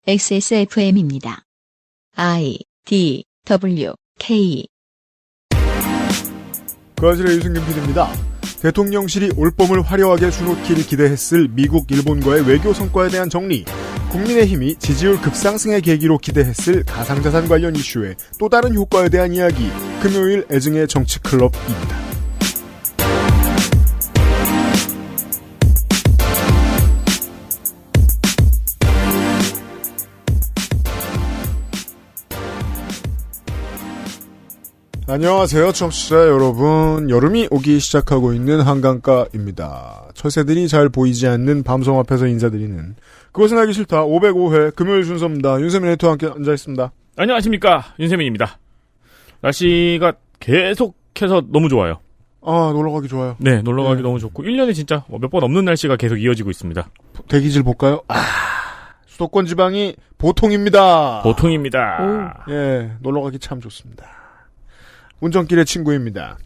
XSFM입니다. I, D, W, K. 그아실의 유승균 PD입니다. 대통령실이 올봄을 화려하게 수놓기를 기대했을 미국, 일본과의 외교 성과에 대한 정리, 국민의힘이 지지율 급상승의 계기로 기대했을 가상자산 관련 이슈의 또 다른 효과에 대한 이야기, 금요일 애증의 정치클럽입니다. 안녕하세요, 청취자 여러분. 여름이 오기 시작하고 있는 한강가입니다. 철새들이 잘 보이지 않는 밤섬 앞에서 인사드리는 그것은 알기 싫다 505회 금요일 순서입니다. 윤세민 에디터와 함께 앉아있습니다. 안녕하십니까, 윤세민입니다. 날씨가 계속해서 너무 좋아요. 아, 놀러가기 좋아요. 네, 놀러가기 너무 좋고 1년에 진짜 몇 번 없는 날씨가 계속 이어지고 있습니다. 대기질 볼까요? 수도권 지방이 보통입니다. 보통입니다. 예, 놀러가기 참 좋습니다. 운전길의 친구입니다.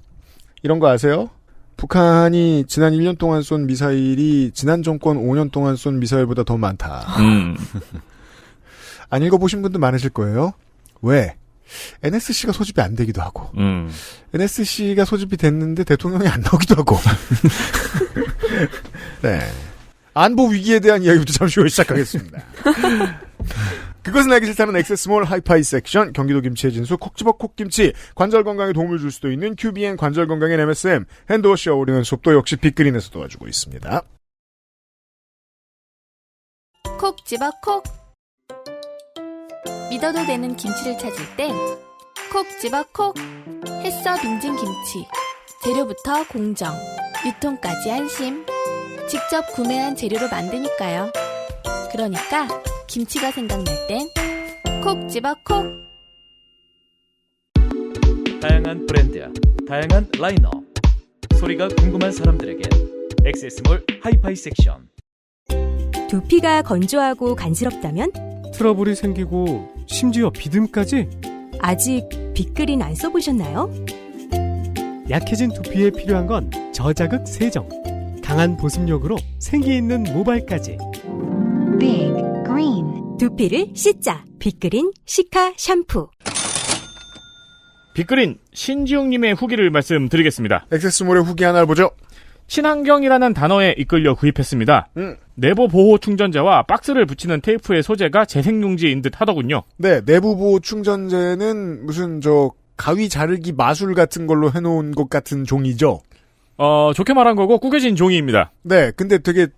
이런 거 아세요? 북한이 지난 1년 동안 쏜 미사일이 지난 정권 5년 동안 쏜 미사일보다 더 많다. 안 읽어보신 분도 많으실 거예요. 왜? NSC가 소집이 안 되기도 하고 NSC가 소집이 됐는데 대통령이 안 나오기도 하고 네. 안보 위기에 대한 이야기부터 잠시 후에 시작하겠습니다. 그것은 알기 싫다는 액세스몰 하이파이 섹션, 경기도 김치의 진수 콕 집어 콕김치, 관절 건강에 도움을 줄 수도 있는 QBN 관절 건강엔 MSM, 핸드워시와 어울리는 숲도 역시 빅그린에서 도와주고 있습니다. 콕 집어 콕. 믿어도 되는 김치를 찾을 땐 콕 집어 콕. 햇서 빙진 김치. 재료부터 공정, 유통까지 안심. 직접 구매한 재료로 만드니까요. 그러니까 김치가 생각날 땐 콕 집어 콕. 다양한 브랜드, 다양한 라인업. 소리가 궁금한 사람들에게 액세스몰 하이파이 섹션. 두피가 건조하고 간지럽다면? 트러블이 생기고 심지어 비듬까지? 아직 빅그린 안 써보셨나요? 약해진 두피에 필요한 건 저자극 세정, 강한 보습력으로 생기 있는 모발까지. 빅 그린. 두피를 씻자. 빅그린 시카 샴푸. 빅그린 신지웅님의 후기를 말씀드리겠습니다. 액세스몰의 후기 하나를 보죠. 친환경이라는 단어에 이끌려 구입했습니다. 내부 보호 충전재와 박스를 붙이는 테이프의 소재가 재생용지인 듯 하더군요. 네, 내부 보호 충전재는 무슨 가위 자르기 마술 같은 걸로 해놓은 것 같은 종이죠. 좋게 말한 거고 구겨진 종이입니다. 네, 근데 되게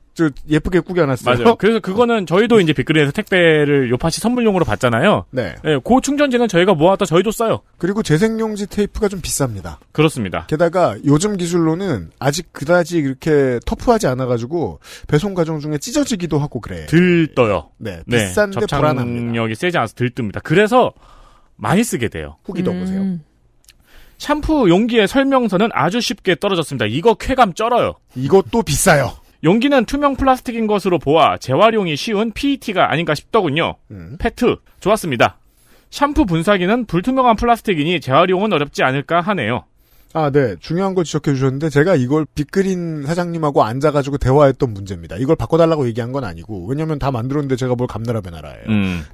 예쁘게 꾸겨놨어요. 맞아요. 그래서 그거는 저희도 이제 빅그린에서 택배를 요파시 선물용으로 받잖아요. 네. 네, 그 충전재는 저희가 모아다 저희도 써요. 그리고 재생용지 테이프가 좀 비쌉니다. 그렇습니다. 게다가 요즘 기술로는 아직 그다지 이렇게 터프하지 않아가지고 배송 과정 중에 찢어지기도 하고 그래. 들떠요. 네, 비싼데 불안합니다. 접착력이 세지 않아서 들뜹니다. 그래서 많이 쓰게 돼요. 후기도 보세요. 샴푸 용기의 설명서는 아주 쉽게 떨어졌습니다. 이거 쾌감 쩔어요. 이것도 비싸요. 용기는 투명 플라스틱인 것으로 보아 재활용이 쉬운 PET가 아닌가 싶더군요. 페트 좋았습니다. 샴푸 분사기는 불투명한 플라스틱이니 재활용은 어렵지 않을까 하네요. 아, 네. 중요한 걸 지적해 주셨는데 제가 이걸 빅그린 사장님하고 앉아가지고 대화했던 문제입니다. 이걸 바꿔달라고 얘기한 건 아니고 왜냐면 다 만들었는데 제가 뭘 감나라 배나라예요.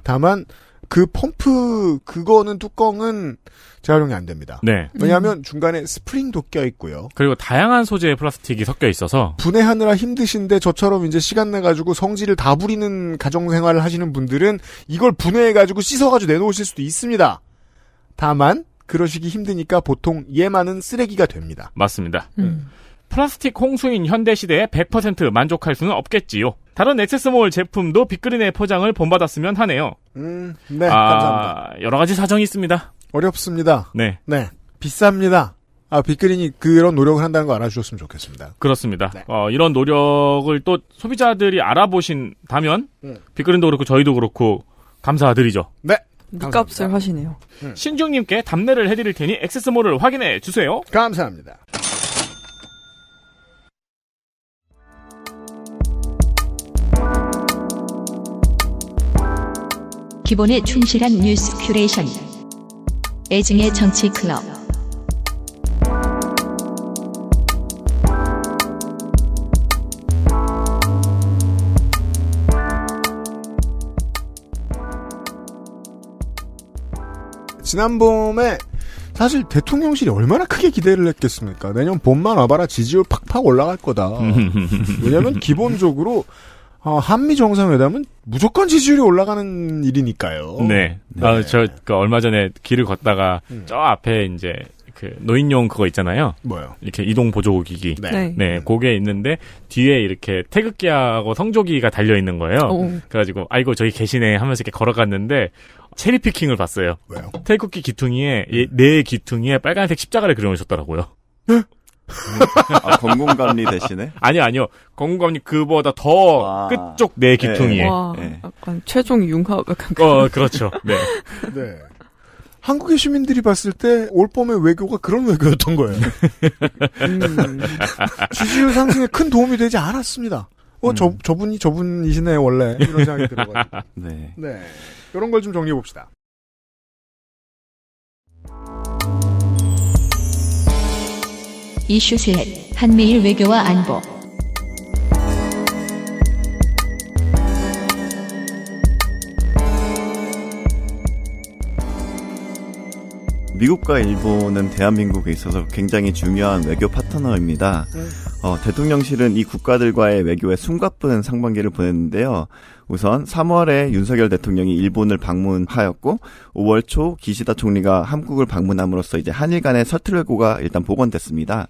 다만 그 펌프 그거는 뚜껑은 재활용이 안 됩니다. 네. 왜냐하면 중간에 스프링도 껴있고요. 그리고 다양한 소재의 플라스틱이 섞여 있어서 분해하느라 힘드신데 저처럼 이제 시간 내가지고 성질을 다 부리는 가정생활을 하시는 분들은 이걸 분해해가지고 씻어가지고 내놓으실 수도 있습니다. 다만 그러시기 힘드니까 보통 얘만은 쓰레기가 됩니다. 맞습니다. 플라스틱 홍수인 현대시대에 100% 만족할 수는 없겠지요. 다른 액세스몰 제품도 빅그린의 포장을 본받았으면 하네요. 네, 감사합니다. 여러 가지 사정이 있습니다. 어렵습니다. 네. 네, 비쌉니다. 빅그린이 그런 노력을 한다는 거 알아주셨으면 좋겠습니다. 그렇습니다. 네. 이런 노력을 또 소비자들이 알아보신다면 빅그린도 그렇고 저희도 그렇고 감사드리죠. 네. 니값을 하시네요. 신중님께 답례를 해드릴 테니 액세스몰을 확인해 주세요. 감사합니다. 기본에 충실한 뉴스 큐레이션. 애증의 정치 클럽. 지난 봄에 사실 대통령실이 얼마나 크게 기대를 했겠습니까? 내년 봄만 와봐라 지지율 팍팍 올라갈 거다. 왜냐하면 기본적으로 한미 정상회담은 무조건 지지율이 올라가는 일이니까요. 네. 네. 얼마 전에 길을 걷다가 저 앞에 이제 그 노인용 그거 있잖아요. 뭐요? 이렇게 이동 보조기기. 네. 네, 그게 있는데 뒤에 이렇게 태극기하고 성조기가 달려 있는 거예요. 그래가지고 아이고 저기 계시네 하면서 이렇게 걸어갔는데 체리 피킹을 봤어요. 왜요? 태극기 귀퉁이에 네 귀퉁이에 빨간색 십자가를 그려놓으셨더라고요. 건공감리 대신에? 아니요. 건강감리 그보다 더 끝쪽 네 귀퉁이에. 와, 약간 최종 융합 약간. 그렇죠. 네. 네. 한국의 시민들이 봤을 때 올봄의 외교가 그런 외교였던 거예요. 지지율 상승에 큰 도움이 되지 않았습니다. 저분이시네 원래 이런 생각이 들어가지고. 네. 네. 이런 걸 좀 정리해 봅시다. 이슈 셋 한미일 외교와 안보. 미국과 일본은 대한민국에 있어서 굉장히 중요한 외교 파트너입니다. 대통령실은 이 국가들과의 외교에 숨가쁜 상반기를 보냈는데요. 우선 3월에 윤석열 대통령이 일본을 방문하였고 5월 초 기시다 총리가 한국을 방문함으로써 이제 한일 간의 서툴고가 일단 복원됐습니다.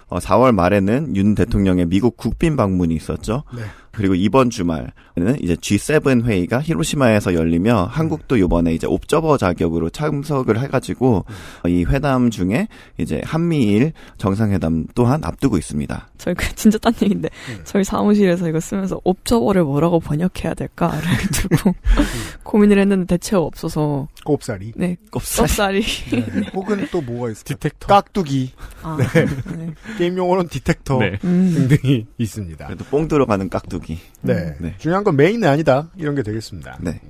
4월 말에는 윤 대통령의 미국 국빈 방문이 있었죠. 네. 그리고 이번 주말에는 이제 G7 회의가 히로시마에서 열리며 한국도 이번에 이제 옵저버 자격으로 참석을 해가지고 이 회담 중에 이제 한미일 정상회담 또한 앞두고 있습니다. 저희 진짜 딴 얘기인데 저희 사무실에서 이거 쓰면서 옵저버를 뭐라고 번역해야 될까를 두고 고민을 했는데 대체가 없어서 꼽사리. 네, 꼽사리. 네. 혹은 또 뭐가 있을까요? 디텍터. 깍두기. 네. 게임 용어로는 디텍터 등등이 있습니다. 그래도 뽕 들어가는 깍두기. 네. 중요한 건 메인은 아니다. 이런 게 되겠습니다. 네.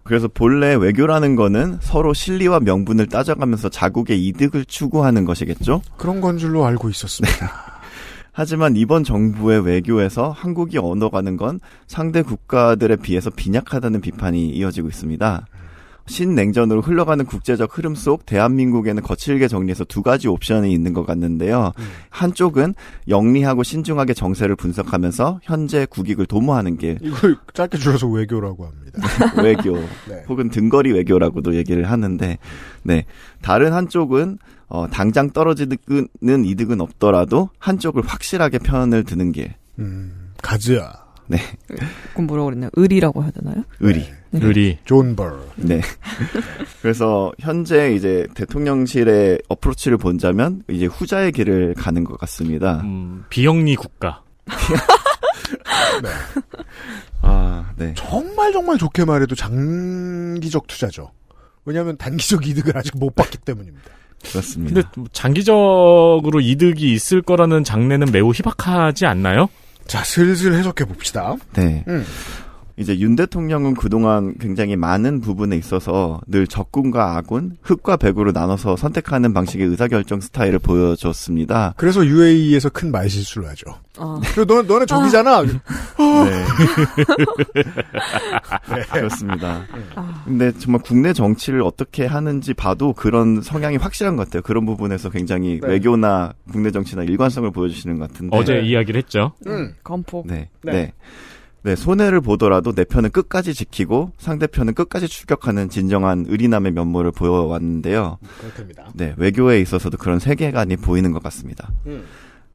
그래서 본래 외교라는 거는 서로 실리와 명분을 따져가면서 자국의 이득을 추구하는 것이겠죠? 그런 건 줄로 알고 있었습니다. 하지만 이번 정부의 외교에서 한국이 언어가는 건 상대 국가들에 비해서 빈약하다는 비판이 이어지고 있습니다. 신냉전으로 흘러가는 국제적 흐름 속 대한민국에는 거칠게 정리해서 두 가지 옵션이 있는 것 같는데요. 한쪽은 영리하고 신중하게 정세를 분석하면서 현재 국익을 도모하는 길. 이걸 짧게 줄여서 외교라고 합니다. 외교. 혹은 등거리 외교라고도 얘기를 하는데, 네. 다른 한쪽은 당장 떨어지는 이득은 없더라도 한쪽을 확실하게 편을 드는 길. 가즈야. 네. 그럼 뭐라고 그랬나요? 의리라고 해야 되나요? 의리. 네. 의리. 존 벌. 네. 그래서 현재 이제 대통령실의 어프로치를 본다면 이제 후자의 길을 가는 것 같습니다. 비영리 국가. 네. 네. 정말 좋게 말해도 장기적 투자죠. 왜냐하면 단기적 이득을 아직 못 봤기 때문입니다. 그렇습니다. 근데 장기적으로 이득이 있을 거라는 장래는 매우 희박하지 않나요? 자, 슬슬 해석해 봅시다. 네. 이제 윤 대통령은 그동안 굉장히 많은 부분에 있어서 늘 적군과 아군, 흑과 백으로 나눠서 선택하는 방식의 의사결정 스타일을 보여줬습니다. 그래서 UAE에서 큰 말실수를 하죠. 그리고 너네 적이잖아. 네. 그렇습니다. 근데 정말 국내 정치를 어떻게 하는지 봐도 그런 성향이 확실한 것 같아요. 그런 부분에서 굉장히 외교나 국내 정치나 일관성을 보여주시는 것 같은데. 어제 이야기를 했죠. 건폭. 네, 손해를 보더라도 내 편은 끝까지 지키고 상대편은 끝까지 추격하는 진정한 의리남의 면모를 보여왔는데요. 그렇답니다. 네, 외교에 있어서도 그런 세계관이 보이는 것 같습니다.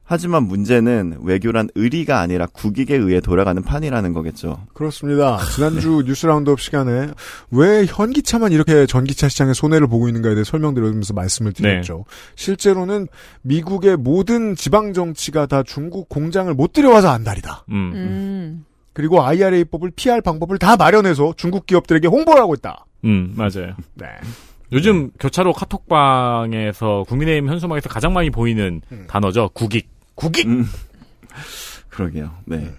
하지만 문제는 외교란 의리가 아니라 국익에 의해 돌아가는 판이라는 거겠죠. 그렇습니다. 지난주 뉴스 라운드업 시간에 왜 현기차만 이렇게 전기차 시장에 손해를 보고 있는가에 대해 설명드리면서 말씀을 드렸죠. 실제로는 미국의 모든 지방 정치가 다 중국 공장을 못 들여와서 안달이다. 그리고 IRA법을 피할 방법을 다 마련해서 중국 기업들에게 홍보를 하고 있다. 맞아요. 네. 요즘 교차로 카톡방에서 국민의힘 현수막에서 가장 많이 보이는 단어죠. 국익. 그러게요. 네.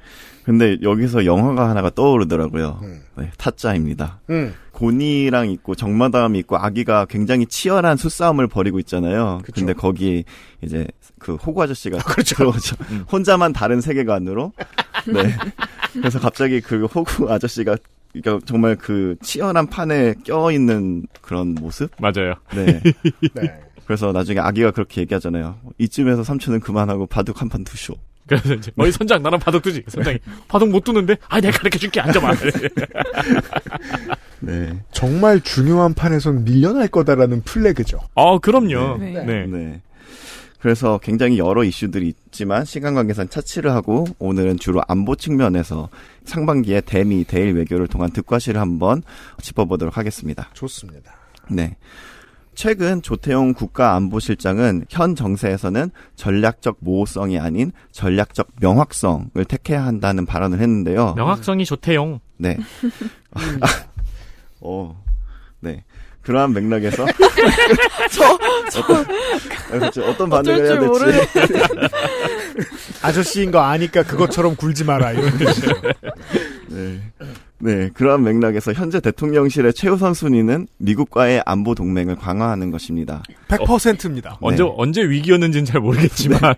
근데 여기서 영화가 하나가 떠오르더라고요. 네, 타짜입니다. 곤이랑 있고 정마담이 있고 아기가 굉장히 치열한 수싸움을 벌이고 있잖아요. 그쵸. 근데 거기 이제 그 호구 아저씨가 들어오죠. 혼자만 다른 세계관으로. 네. 그래서 갑자기 그 호구 아저씨가 그러니까 정말 그 치열한 판에 껴있는 그런 모습? 맞아요. 네. 네. 그래서 나중에 아기가 그렇게 얘기하잖아요. 이쯤에서 삼촌은 그만하고 바둑 한 판 두쇼. 그래서 이제 어이 선장 나랑 바둑 두지. 선장이 바둑 못 두는데 내가 가르쳐줄게 앉아봐. 네. 정말 중요한 판에선 밀려날 거다라는 플래그죠. 그럼요. 네. 네. 네. 그래서 굉장히 여러 이슈들이 있지만 시간 관계상 차치를 하고 오늘은 주로 안보 측면에서 상반기에 대미, 대일 외교를 통한 득과시를 한번 짚어보도록 하겠습니다. 좋습니다. 네. 최근 조태용 국가안보실장은 현 정세에서는 전략적 모호성이 아닌 전략적 명확성을 택해야 한다는 발언을 했는데요. 명확성이 조태용. 네. 네. 그러한 맥락에서 어떤 반응을 해야 될지 아저씨인 거 아니까 그것처럼 굴지 마라 이런 뜻이죠. 네, 그러한 맥락에서 현재 대통령실의 최우선 순위는 미국과의 안보 동맹을 강화하는 것입니다. 100%입니다. 언제 위기였는지는 잘 모르겠지만.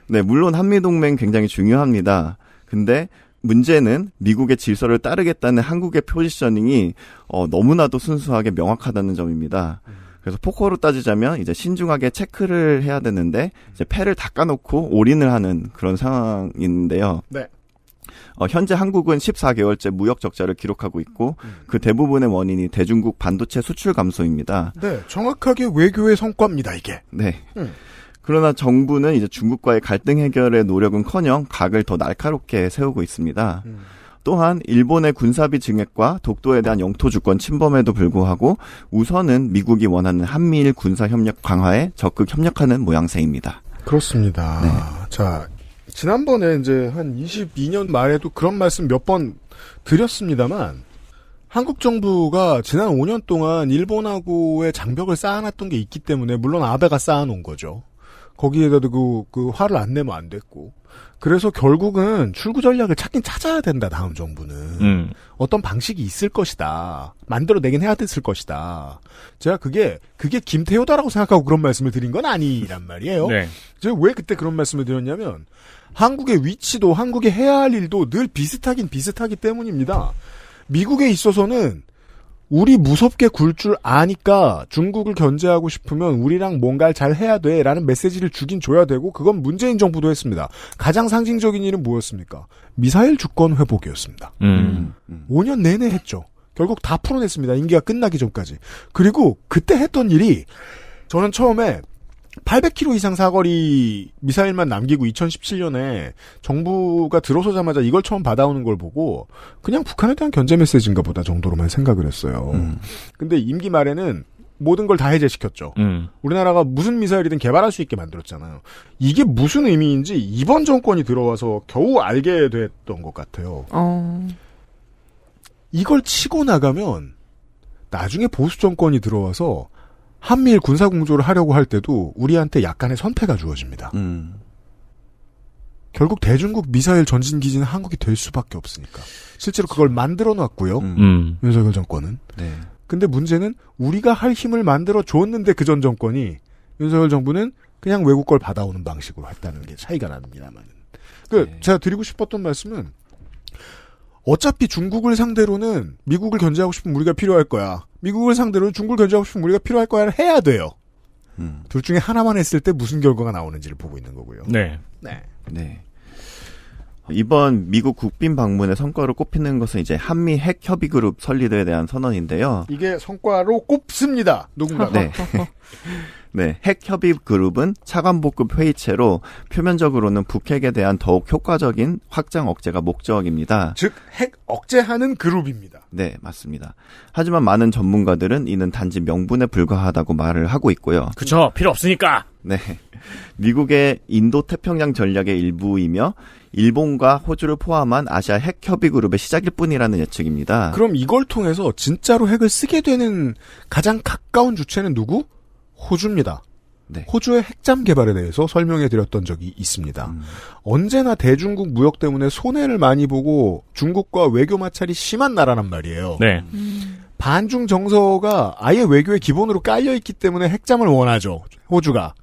네, 물론 한미 동맹 굉장히 중요합니다. 근데 문제는 미국의 질서를 따르겠다는 한국의 포지셔닝이 너무나도 순수하게 명확하다는 점입니다. 그래서 포커로 따지자면 이제 신중하게 체크를 해야 되는데 이제 패를 닦아놓고 올인을 하는 그런 상황인데요. 네. 현재 한국은 14개월째 무역 적자를 기록하고 있고 그 대부분의 원인이 대중국 반도체 수출 감소입니다. 네, 정확하게 외교의 성과입니다, 이게. 네. 그러나 정부는 이제 중국과의 갈등 해결의 노력은커녕 각을 더 날카롭게 세우고 있습니다. 또한 일본의 군사비 증액과 독도에 대한 영토 주권 침범에도 불구하고 우선은 미국이 원하는 한미일 군사협력 강화에 적극 협력하는 모양새입니다. 그렇습니다. 네. 자, 지난번에 이제 한 22년 말에도 그런 말씀 몇 번 드렸습니다만 한국 정부가 지난 5년 동안 일본하고의 장벽을 쌓아놨던 게 있기 때문에 물론 아베가 쌓아놓은 거죠. 거기에다도 그 화를 안 내면 안 됐고. 그래서 결국은 출구 전략을 찾긴 찾아야 된다, 다음 정부는. 어떤 방식이 있을 것이다. 만들어내긴 해야 됐을 것이다. 제가 그게 김태효다라고 생각하고 그런 말씀을 드린 건 아니란 말이에요. 네. 제가 왜 그때 그런 말씀을 드렸냐면, 한국의 위치도 한국이 해야 할 일도 늘 비슷하긴 비슷하기 때문입니다. 미국에 있어서는 우리 무섭게 굴 줄 아니까 중국을 견제하고 싶으면 우리랑 뭔가를 잘 해야 돼라는 메시지를 주긴 줘야 되고 그건 문재인 정부도 했습니다. 가장 상징적인 일은 뭐였습니까? 미사일 주권 회복이었습니다. 5년 내내 했죠. 결국 다 풀어냈습니다. 임기가 끝나기 전까지. 그리고 그때 했던 일이 저는 처음에 800km 이상 사거리 미사일만 남기고 2017년에 정부가 들어서자마자 이걸 처음 받아오는 걸 보고 그냥 북한에 대한 견제 메시지인가 보다 정도로만 생각을 했어요. 근데 임기 말에는 모든 걸 다 해제시켰죠. 우리나라가 무슨 미사일이든 개발할 수 있게 만들었잖아요. 이게 무슨 의미인지 이번 정권이 들어와서 겨우 알게 됐던 것 같아요. 이걸 치고 나가면 나중에 보수 정권이 들어와서 한미일 군사공조를 하려고 할 때도 우리한테 약간의 선패가 주어집니다. 결국 대중국 미사일 전진기지는 한국이 될 수밖에 없으니까. 실제로 그걸 만들어놨고요. 윤석열 정권은. 네. 근데 문제는 우리가 할 힘을 만들어줬는데 그 전 정권이 윤석열 정부는 그냥 외국 걸 받아오는 방식으로 했다는 게 차이가 납니다만. 네. 제가 드리고 싶었던 말씀은 어차피 중국을 상대로는 미국을 견제하고 싶으면 우리가 필요할 거야. 미국을 상대로는 중국을 견제하고 싶으면 우리가 필요할 거야를 해야 돼요. 둘 중에 하나만 했을 때 무슨 결과가 나오는지를 보고 있는 거고요. 네. 네. 이번 미국 국빈 방문의 성과로 꼽히는 것은 이제 한미 핵 협의 그룹 설립에 대한 선언인데요. 이게 성과로 꼽습니다. 누군가. 네. 네, 핵 협의 그룹은 차관복급 회의체로 표면적으로는 북핵에 대한 더욱 효과적인 확장 억제가 목적입니다. 즉, 핵 억제하는 그룹입니다. 네, 맞습니다. 하지만 많은 전문가들은 이는 단지 명분에 불과하다고 말을 하고 있고요. 그쵸, 필요 없으니까. 네. 미국의 인도 태평양 전략의 일부이며 일본과 호주를 포함한 아시아 핵 협의 그룹의 시작일 뿐이라는 예측입니다. 그럼 이걸 통해서 진짜로 핵을 쓰게 되는 가장 가까운 주체는 누구? 호주입니다. 네. 호주의 핵잠 개발에 대해서 설명해드렸던 적이 있습니다. 언제나 대중국 무역 때문에 손해를 많이 보고 중국과 외교 마찰이 심한 나라란 말이에요. 네. 반중 정서가 아예 외교의 기본으로 깔려있기 때문에 핵잠을 원하죠. 호주가.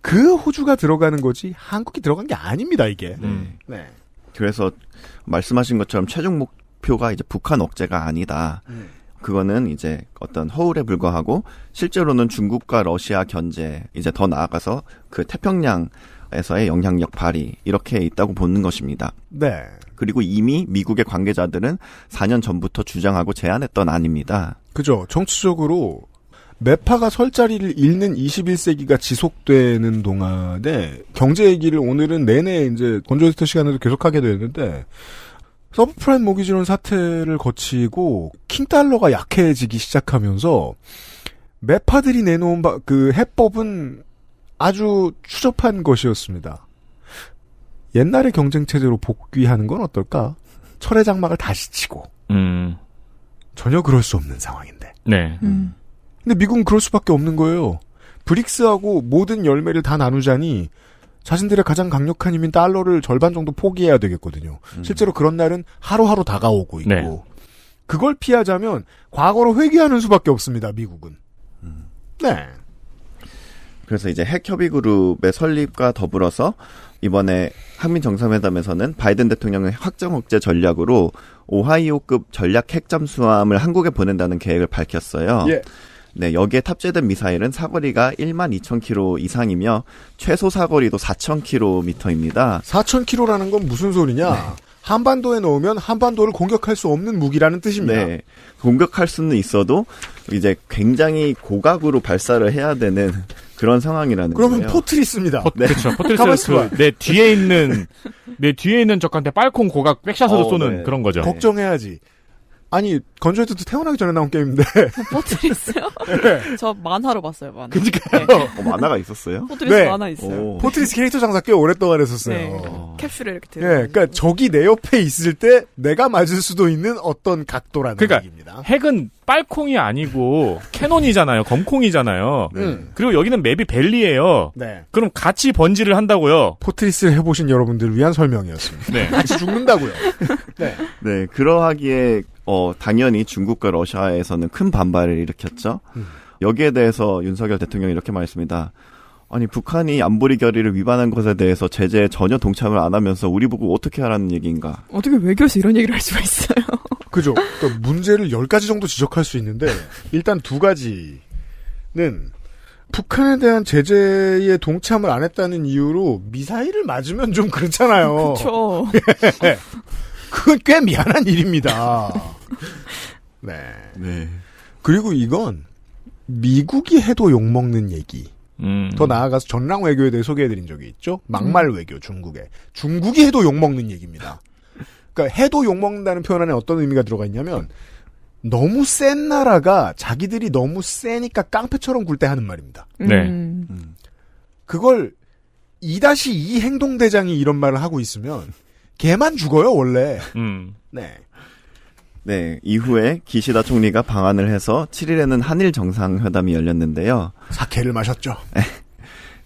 그 호주가 들어가는 거지 한국이 들어간 게 아닙니다. 이게. 네. 그래서 말씀하신 것처럼 최종 목표가 이제 북한 억제가 아니다. 그거는 이제 어떤 허울에 불과하고 실제로는 중국과 러시아 견제, 이제 더 나아가서 그 태평양에서의 영향력 발휘 이렇게 있다고 보는 것입니다. 네. 그리고 이미 미국의 관계자들은 4년 전부터 주장하고 제안했던 안입니다. 그죠. 정치적으로 매파가 설 자리를 잃는 21세기가 지속되는 동안에 경제 얘기를 오늘은 내내 이제 건조디터 시간에도 계속하게 되는데 서브프라임 모기지론 사태를 거치고 킹달러가 약해지기 시작하면서 매파들이 내놓은 그 해법은 아주 추접한 것이었습니다. 옛날의 경쟁체제로 복귀하는 건 어떨까? 철의 장막을 다시 치고. 전혀 그럴 수 없는 상황인데. 네. 근데 미국은 그럴 수밖에 없는 거예요. 브릭스하고 모든 열매를 다 나누자니 자신들의 가장 강력한 힘인 달러를 절반 정도 포기해야 되겠거든요. 실제로 그런 날은 하루하루 다가오고 있고. 네. 그걸 피하자면 과거로 회귀하는 수밖에 없습니다. 미국은. 네. 그래서 이제 핵협의그룹의 설립과 더불어서 이번에 한미 정상회담에서는 바이든 대통령의 확장 억제 전략으로 오하이오급 전략 핵잠수함을 한국에 보낸다는 계획을 밝혔어요. 예. 네, 여기에 탑재된 미사일은 사거리가 12,000km 이상이며 최소 사거리도 4,000km입니다. 4,000km라는 건 무슨 소리냐? 네. 한반도에 넣으면 한반도를 공격할 수 없는 무기라는 뜻입니다. 네, 공격할 수는 있어도 이제 굉장히 고각으로 발사를 해야 되는 그런 상황이라는 그러면 거예요. 포트리스입니다. 네. 그렇죠. 포트리스 내 뒤에 있는 적한테 빨콩 고각 백샷으로 쏘는 네. 그런 거죠. 걱정해야지. 아니 건조해도 태어나기 전에 나온 게임인데. 포트리스요? 네. 저 만화로 봤어요. 만화. 그러니까요. 네. 만화가 있었어요? 포트리스 네. 만화 있어요. 포트리스 캐릭터 장사 꽤 오랫동안 했었어요. 네. 캡슐에 이렇게 들어. 네, 그러니까 적이 내 옆에 있을 때 내가 맞을 수도 있는 어떤 각도라는 그러니까 얘기입니다. 핵은 빨콩이 아니고 캐논이잖아요. 검콩이잖아요. 그리고 여기는 맵이 벨리예요. 네. 그럼 같이 번지를 한다고요. 포트리스를 해보신 여러분들을 위한 설명이었습니다. 네. 같이 죽는다고요. 네. 네, 그러하기에 당연히 중국과 러시아에서는 큰 반발을 일으켰죠. 여기에 대해서 윤석열 대통령이 이렇게 말했습니다. 아니 북한이 안보리 결의를 위반한 것에 대해서 제재에 전혀 동참을 안 하면서 우리 보고 어떻게 하라는 얘기인가. 어떻게 외교에서 이런 얘기를 할 수가 있어요? 그죠. 그러니까 문제를 10가지 정도 지적할 수 있는데 일단 2가지는 북한에 대한 제재에 동참을 안 했다는 이유로 미사일을 맞으면 좀 그렇잖아요. 그렇죠. 네. 그건 꽤 미안한 일입니다. 네. 네. 그리고 이건 미국이 해도 욕먹는 얘기. 더 나아가서 전랑 외교에 대해 소개해드린 적이 있죠. 막말 외교 중국에. 중국이 해도 욕먹는 얘기입니다. 그러니까 해도 욕먹는다는 표현 안에 어떤 의미가 들어가 있냐면 너무 센 나라가 자기들이 너무 세니까 깡패처럼 굴 때 하는 말입니다. 네. 그걸 2-2 행동대장이 이런 말을 하고 있으면 걔만 죽어요 원래. 네. 네, 이후에 기시다 총리가 방한을 해서 7일에는 한일 정상회담이 열렸는데요. 사케를 마셨죠.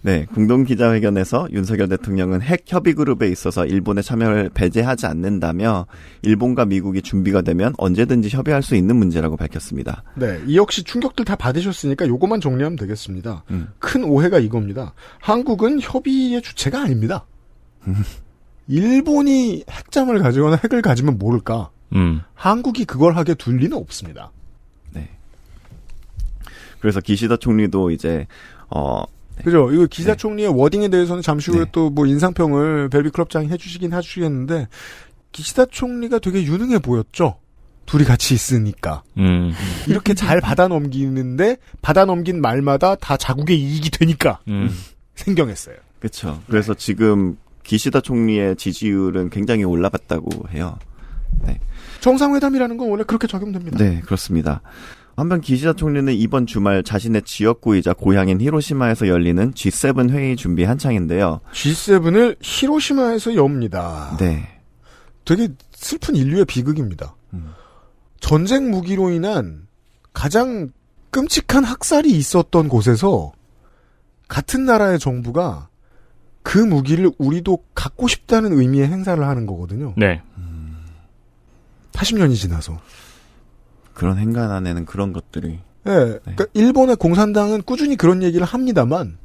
네, 공동기자회견에서 윤석열 대통령은 핵 협의 그룹에 있어서 일본의 참여를 배제하지 않는다며 일본과 미국이 준비가 되면 언제든지 협의할 수 있는 문제라고 밝혔습니다. 네, 이 역시 충격들 다 받으셨으니까 요것만 정리하면 되겠습니다. 큰 오해가 이겁니다. 한국은 협의의 주체가 아닙니다. 일본이 핵잠을 가지거나 핵을 가지면 모를까. 한국이 그걸 하게 둘 리는 없습니다. 네. 그래서 기시다 총리도 이제 네. 그죠. 이거 기시다 총리의 워딩에 대해서는 잠시 후에 네. 또 뭐 인상평을 벨비클럽장이 해주시겠는데 기시다 총리가 되게 유능해 보였죠. 둘이 같이 있으니까. 이렇게 잘 받아 넘기는데 받아 넘긴 말마다 다 자국의 이익이 되니까 생경했어요. 그렇죠. 그래서 지금 기시다 총리의 지지율은 굉장히 올라갔다고 해요. 네. 정상회담이라는 건 원래 그렇게 적용됩니다. 네, 그렇습니다. 한편 기시다 총리는 이번 주말 자신의 지역구이자 고향인 히로시마에서 열리는 G7 회의 준비 한창인데요. G7을 히로시마에서 엽니다. 네. 되게 슬픈 인류의 비극입니다. 전쟁 무기로 인한 가장 끔찍한 학살이 있었던 곳에서 같은 나라의 정부가 그 무기를 우리도 갖고 싶다는 의미의 행사를 하는 거거든요. 네. 80년이 지나서. 그런 행간 안에는 그런 것들이. 네. 그러니까 일본의 공산당은 꾸준히 그런 얘기를 합니다만,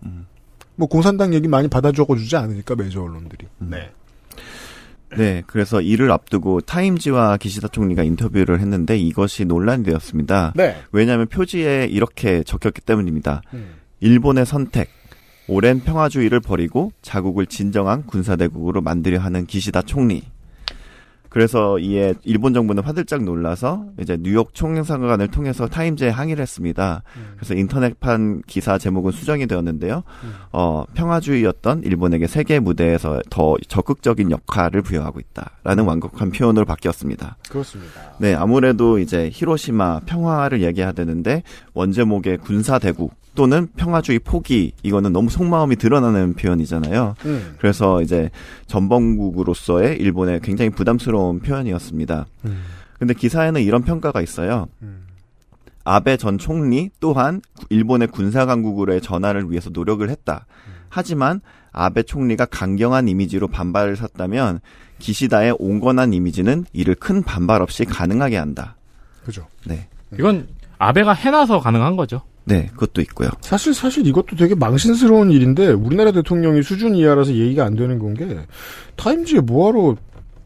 뭐 공산당 얘기 많이 받아 적어주지 않으니까 메이저 언론들이. 네. 네, 그래서 이를 앞두고 타임지와 기시다 총리가 인터뷰를 했는데 이것이 논란이 되었습니다. 네. 왜냐하면 표지에 이렇게 적혔기 때문입니다. 일본의 선택, 오랜 평화주의를 버리고 자국을 진정한 군사대국으로 만들려 하는 기시다 총리. 그래서 이에 일본 정부는 화들짝 놀라서 이제 뉴욕 총영사관을 통해서 타임즈에 항의를 했습니다. 그래서 인터넷판 기사 제목은 수정이 되었는데요. 평화주의였던 일본에게 세계 무대에서 더 적극적인 역할을 부여하고 있다라는 완곡한 표현으로 바뀌었습니다. 그렇습니다. 네, 아무래도 이제 히로시마 평화를 얘기해야 되는데 원제목의 군사대국 또는 평화주의 포기, 이거는 너무 속마음이 드러나는 표현이잖아요. 그래서 이제 전범국으로서의 일본의 굉장히 부담스러운 표현이었습니다. 근데 기사에는 이런 평가가 있어요. 아베 전 총리 또한 일본의 군사강국으로의 전환을 위해서 노력을 했다. 하지만 아베 총리가 강경한 이미지로 반발을 샀다면 기시다의 온건한 이미지는 이를 큰 반발 없이 가능하게 한다. 그죠. 네. 이건 아베가 해놔서 가능한 거죠. 네, 그것도 있고요. 사실 이것도 되게 망신스러운 일인데 우리나라 대통령이 수준 이하라서 얘기가 안 되는 건 게 타임즈에 뭐하러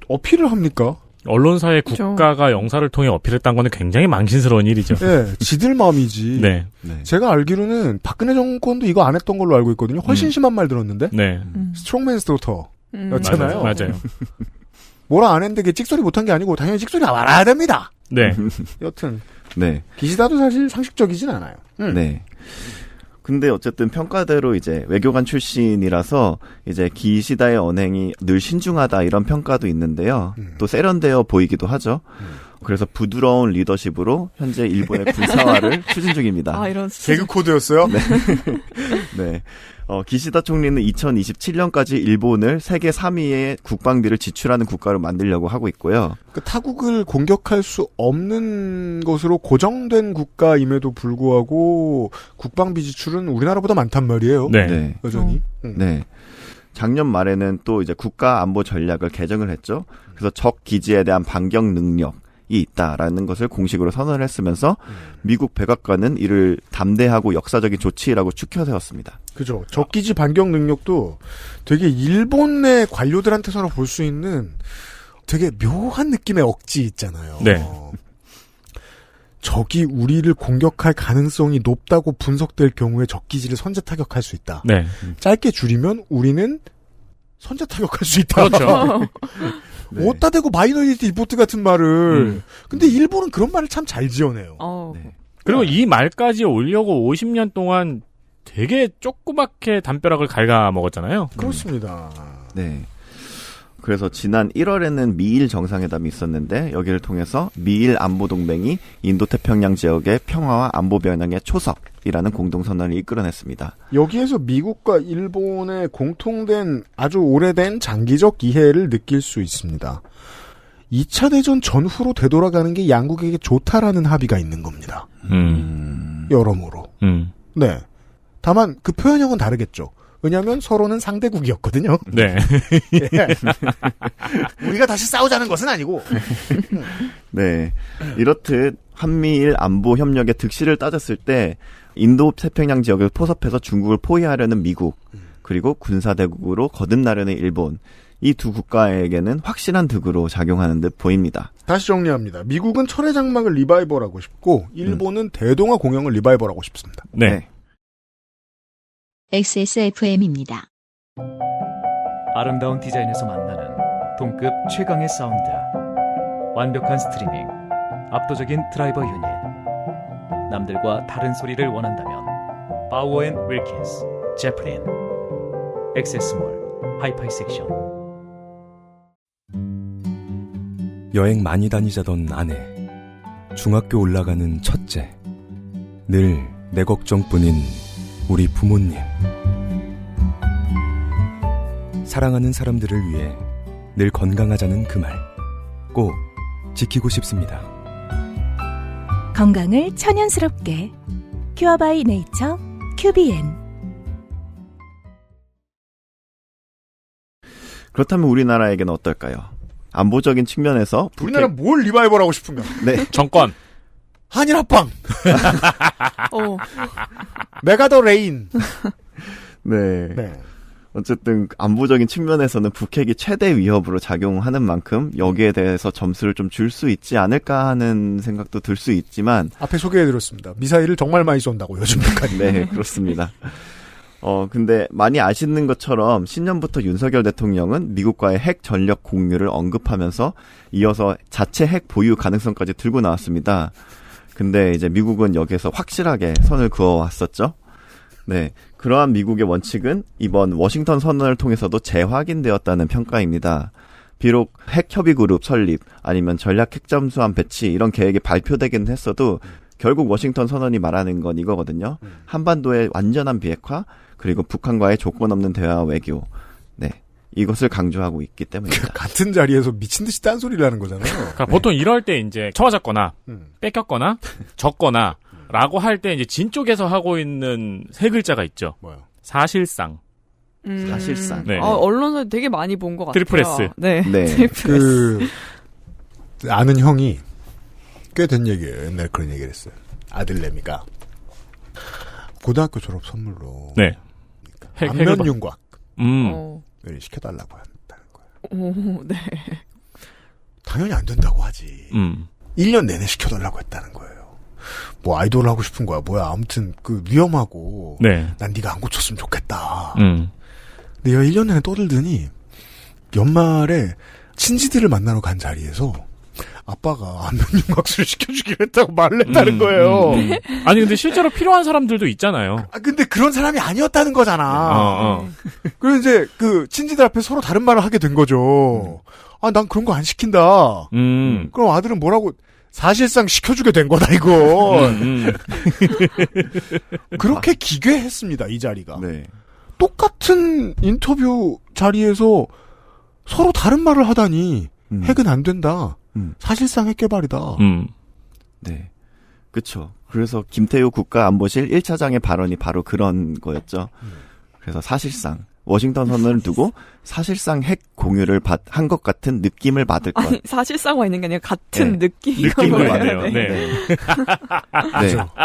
어필을 합니까? 언론사의 국가가 영사를 통해 어필했다는 거는 굉장히 망신스러운 일이죠. 네, 지들 마음이지. 네. 제가 알기로는 박근혜 정권도 이거 안 했던 걸로 알고 있거든요. 훨씬 심한 말 들었는데. 네. 스트롱맨스 도터였잖아요. 맞아요. 뭐라 안 했는데 그게 찍소리 못한 게 아니고 당연히 찍소리 말아야 됩니다. 네. 여튼. 네. 기시다도 사실 상식적이진 않아요. 네. 근데 어쨌든 평가대로 이제 외교관 출신이라서 이제 기시다의 언행이 늘 신중하다 이런 평가도 있는데요. 또 세련되어 보이기도 하죠. 그래서 부드러운 리더십으로 현재 일본의 군사화를 추진 중입니다. 아, 이런 개그 코드였어요? 네. 네. 기시다 총리는 2027년까지 일본을 세계 3위의 국방비를 지출하는 국가로 만들려고 하고 있고요. 그 타국을 공격할 수 없는 것으로 고정된 국가임에도 불구하고 국방비 지출은 우리나라보다 많단 말이에요. 네. 네. 여전히. 네. 작년 말에는 또 이제 국가 안보 전략을 개정을 했죠. 그래서 적 기지에 대한 반격 능력이 있다라는 것을 공식으로 선언을 했으면서 미국 백악관은 이를 담대하고 역사적인 조치라고 추켜세웠습니다. 그죠. 적기지 반격 능력도 되게 일본의 관료들한테서나 볼 수 있는 되게 묘한 느낌의 억지 있잖아요. 네. 적이 우리를 공격할 가능성이 높다고 분석될 경우에 적기지를 선제 타격할 수 있다. 네. 짧게 줄이면 우리는 선제 타격할 수 있다. 그렇죠. 네. 어디다 대고 마이너리티 리포트 같은 말을. 근데 일본은 그런 말을 참 잘 지어내요. 네. 그리고 이 말까지 올려고 50년 동안 되게 조그맣게 담벼락을 갉아먹었잖아요. 그렇습니다. 네. 그래서 지난 1월에는 미일 정상회담이 있었는데 여기를 통해서 미일 안보동맹이 인도태평양 지역의 평화와 안보 변형의 초석이라는 공동선언을 이끌어냈습니다. 여기에서 미국과 일본의 공통된 아주 오래된 장기적 이해를 느낄 수 있습니다. 2차 대전 전후로 되돌아가는 게 양국에게 좋다라는 합의가 있는 겁니다. 여러모로. 네. 다만 그 표현형은 다르겠죠. 왜냐하면 서로는 상대국이었거든요. 네. 예. 우리가 다시 싸우자는 것은 아니고. 네. 이렇듯 한미일 안보 협력의 득실을 따졌을 때 인도 태평양 지역을 포섭해서 중국을 포위하려는 미국, 그리고 군사대국으로 거듭나려는 일본, 이 두 국가에게는 확실한 득으로 작용하는 듯 보입니다. 다시 정리합니다. 미국은 철의 장막을 리바이벌하고 싶고 일본은 대동아 공영을 리바이벌하고 싶습니다. 네. XSFM입니다. 아름다운 디자인에서 만나는 동급 최강의 사운드, 완벽한 스트리밍, 압도적인 드라이버 유닛. 남들과 다른 소리를 원한다면 바우어 앤 윌킨스, 제플린, 액세스몰, 하이파이 섹션. 여행 많이 다니자던 아내, 중학교 올라가는 첫째, 늘 내 걱정뿐인 우리 부모님. 사랑하는 사람들을 위해 늘 건강하자는 그 말 꼭 지키고 싶습니다. 건강을 천연스럽게 큐어 바이 네이처 QBN. 그렇다면 우리나라에게는 어떨까요? 안보적인 측면에서 우리나라는 뭘 리바이벌하고 싶은가? 네. 정권. 한일 합방. 메가 더 레인. 네. 네. 어쨌든 안보적인 측면에서는 북핵이 최대 위협으로 작용하는 만큼 여기에 대해서 점수를 좀 줄 수 있지 않을까 하는 생각도 들 수 있지만 앞에 소개해드렸습니다. 미사일을 정말 많이 쏜다고 요즘 북한이. 네, 그렇습니다. 근데 많이 아시는 것처럼 신년부터 윤석열 대통령은 미국과의 핵 전력 공유를 언급하면서 이어서 자체 핵 보유 가능성까지 들고 나왔습니다. 근데 이제 미국은 여기에서 확실하게 선을 그어왔었죠. 네. 그러한 미국의 원칙은 이번 워싱턴 선언을 통해서도 재확인되었다는 평가입니다. 비록 핵협의그룹 설립 아니면 전략 핵잠수함 배치 이런 계획이 발표되긴 했어도 결국 워싱턴 선언이 말하는 건 이거거든요. 한반도의 완전한 비핵화 그리고 북한과의 조건 없는 대화 외교. 네. 이것을 강조하고 있기 때문입니다. 같은 자리에서 미친 듯이 딴소리를 하는 거잖아요. 그러니까 보통 이럴 때 이제 쳐맞았거나 뺏겼거나 졌거나 라고 할 때 이제 진 쪽에서 하고 있는 세 글자가 있죠. 뭐요? 사실상. 사실상. 네. 언론사에 되게 많이 본 것 같아요. 트리플 S. 네. 네. 트리플 S. 아는 형이 꽤 된 얘기예요. 옛날에 그런 얘기를 했어요. 아들내미가 고등학교 졸업 선물로 네. 안면 윤곽 어. 시켜달라고 한다는 거예요. 오, 네. 당연히 안 된다고 하지. 1년 내내 시켜달라고 했다는 거예요. 뭐 아이돌을 하고 싶은 거야. 뭐야. 아무튼 그 위험하고 네. 난 네가 안 고쳤으면 좋겠다. 근데 얘가 1년 내내 떠들더니 연말에 친지들을 만나러 간 자리에서 아빠가 안면 윤곽술을 시켜주기로 했다고 말을 했다는 거예요. 아니 근데 실제로 필요한 사람들도 있잖아요. 근데 그런 사람이 아니었다는 거잖아. 그래서 이제 그 친지들 앞에 서로 다른 말을 하게 된 거죠. 난 그런 거 안 시킨다. 그럼 아들은 뭐라고 사실상 시켜주게 된 거다 이거. 그렇게 기괴했습니다 이 자리가. 네. 똑같은 인터뷰 자리에서 서로 다른 말을 하다니 핵은 안 된다. 사실상 핵 개발이다. 네. 그쵸. 그래서 김태우 국가안보실 1차장의 발언이 바로 그런 거였죠. 그래서 사실상 워싱턴 선언을 두고 사실상 핵 공유를 한 것 같은 느낌을 받을 것. 아니, 사실상화 있는 게 아니라 같은 네. 느낌을 받아요. 네. 네.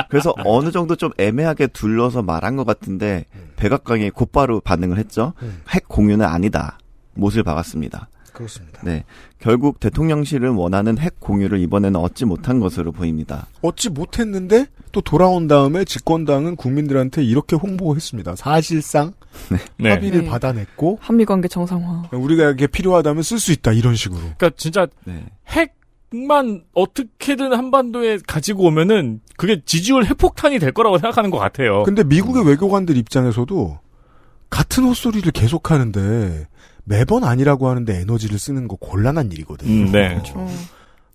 그래서 어느 정도 좀 애매하게 둘러서 말한 것 같은데 백악관이 곧바로 반응을 했죠. 핵 공유는 아니다. 못을 박았습니다. 그렇습니다. 네. 결국 대통령실은 원하는 핵 공유를 이번에는 얻지 못한 것으로 보입니다. 얻지 못했는데 또 돌아온 다음에 집권당은 국민들한테 이렇게 홍보했습니다. 사실상 네. 합의를 네. 받아냈고 한미관계 정상화. 우리가 이게 필요하다면 쓸 수 있다 이런 식으로. 그러니까 진짜 핵만 어떻게든 한반도에 가지고 오면은 그게 지지율 핵폭탄이 될 거라고 생각하는 것 같아요. 근데 미국의 외교관들 입장에서도 같은 헛소리를 계속하는데 매번 아니라고 하는데 에너지를 쓰는 거 곤란한 일이거든요. 네. 그렇죠.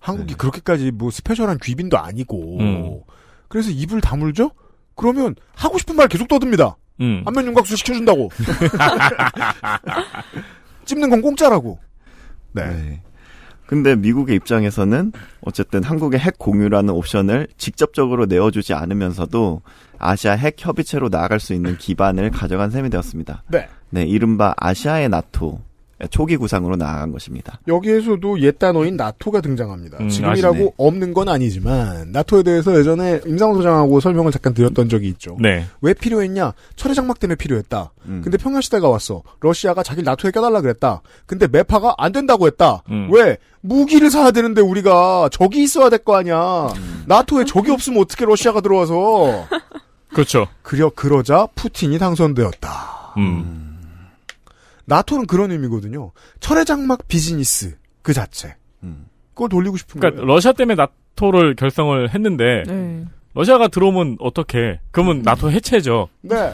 한국이 그렇게까지 뭐 스페셜한 귀빈도 아니고 그래서 입을 다물죠? 그러면 하고 싶은 말 계속 떠듭니다. 안면 윤곽술 시켜준다고. 찝는 건 공짜라고. 네. 근데 미국의 입장에서는 어쨌든 한국의 핵 공유라는 옵션을 직접적으로 내어주지 않으면서도 아시아 핵 협의체로 나아갈 수 있는 기반을 가져간 셈이 되었습니다. 네. 네, 이른바 아시아의 나토 초기 구상으로 나아간 것입니다. 여기에서도 옛 단어인 나토가 등장합니다. 지금이라고 아시네. 없는 건 아니지만 나토에 대해서 예전에 임상훈 소장하고 설명을 잠깐 드렸던 적이 있죠. 네. 왜 필요했냐? 철의 장막 때문에 필요했다. 근데 평화시대가 왔어. 러시아가 자기를 나토에 껴달라 그랬다. 근데 매파가 안 된다고 했다. 왜? 무기를 사야 되는데 우리가 적이 있어야 될 거 아니야. 나토에 적이 없으면 어떻게 러시아가 들어와서. 그렇죠. 그러자 푸틴이 당선되었다. 나토는 그런 의미거든요. 철의 장막 비즈니스 그 자체. 그걸 돌리고 싶은 그러니까 거예요. 러시아 때문에 나토를 결성을 했는데 네. 러시아가 들어오면 어떡해. 그러면 나토 해체죠. 네.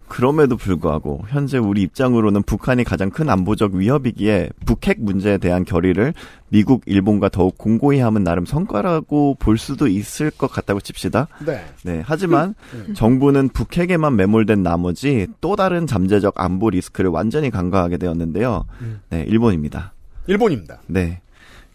그럼에도 불구하고 현재 우리 입장으로는 북한이 가장 큰 안보적 위협이기에 북핵 문제에 대한 결의를 미국, 일본과 더욱 공고히 하면 나름 성과라고 볼 수도 있을 것 같다고 칩시다. 네. 네. 하지만 정부는 북핵에만 매몰된 나머지 또 다른 잠재적 안보 리스크를 완전히 간과하게 되었는데요. 네, 일본입니다. 일본입니다. 네.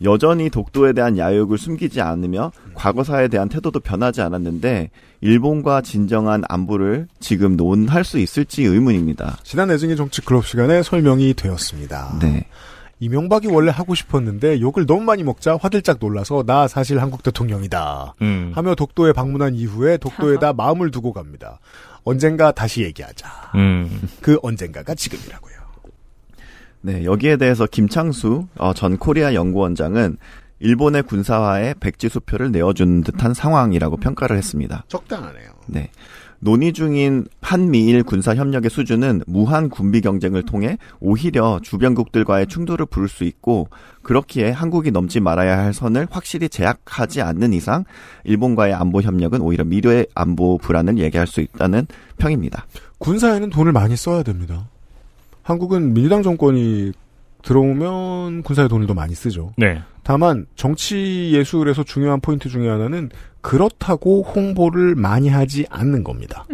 여전히 독도에 대한 야욕을 숨기지 않으며 과거사에 대한 태도도 변하지 않았는데 일본과 진정한 안보를 지금 논할 수 있을지 의문입니다. 지난 애증의 정치 클럽 시간에 설명이 되었습니다. 네. 이명박이 원래 하고 싶었는데 욕을 너무 많이 먹자 화들짝 놀라서 나 사실 한국 대통령이다 하며 독도에 방문한 이후에 독도에다 마음을 두고 갑니다. 언젠가 다시 얘기하자. 그 언젠가가 지금이라고요. 네, 여기에 대해서 김창수 전 코리아 연구원장은 일본의 군사화에 백지수표를 내어준 듯한 상황이라고 평가를 했습니다. 적당하네요. 네. 논의 중인 한미일 군사협력의 수준은 무한 군비 경쟁을 통해 오히려 주변국들과의 충돌을 부를 수 있고 그렇기에 한국이 넘지 말아야 할 선을 확실히 제약하지 않는 이상 일본과의 안보 협력은 오히려 미래의 안보 불안을 얘기할 수 있다는 평입니다. 군사에는 돈을 많이 써야 됩니다. 한국은 민주당 정권이 들어오면 군사에 돈을 더 많이 쓰죠. 네. 다만 정치 예술에서 중요한 포인트 중에 하나는 그렇다고 홍보를 많이 하지 않는 겁니다.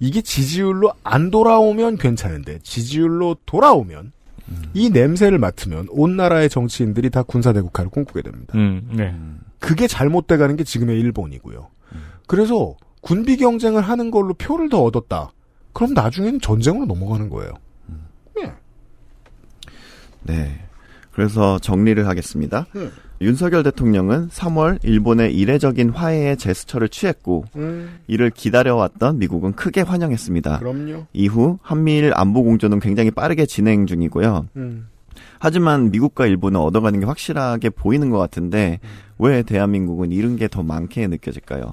이게 지지율로 안 돌아오면 괜찮은데 지지율로 돌아오면 이 냄새를 맡으면 온 나라의 정치인들이 다 군사대국화를 꿈꾸게 됩니다. 네. 그게 잘못돼가는 게 지금의 일본이고요. 그래서 군비 경쟁을 하는 걸로 표를 더 얻었다. 그럼 나중에는 전쟁으로 넘어가는 거예요. 네. 그래서 정리를 하겠습니다. 윤석열 대통령은 3월 일본의 이례적인 화해의 제스처를 취했고 이를 기다려왔던 미국은 크게 환영했습니다. 그럼요. 이후 한미일 안보 공조는 굉장히 빠르게 진행 중이고요. 하지만 미국과 일본은 얻어가는 게 확실하게 보이는 것 같은데 왜 대한민국은 잃은 게 더 많게 느껴질까요? 네.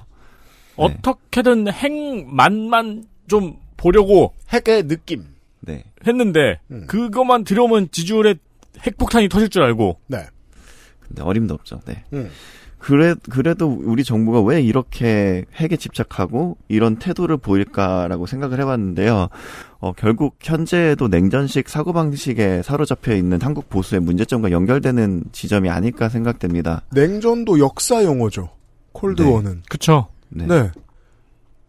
어떻게든 핵만만 좀 보려고 핵의 느낌 네. 했는데 그것만 들여오면 지지율에 핵폭탄이 터질 줄 알고. 네. 근데 어림도 없죠. 네. 그래도 우리 정부가 왜 이렇게 핵에 집착하고 이런 태도를 보일까라고 생각을 해봤는데요. 결국 현재도 냉전식 사고방식에 사로잡혀 있는 한국 보수의 문제점과 연결되는 지점이 아닐까 생각됩니다. 냉전도 역사 용어죠. 콜드워는. 네. 그쵸. 네. 네.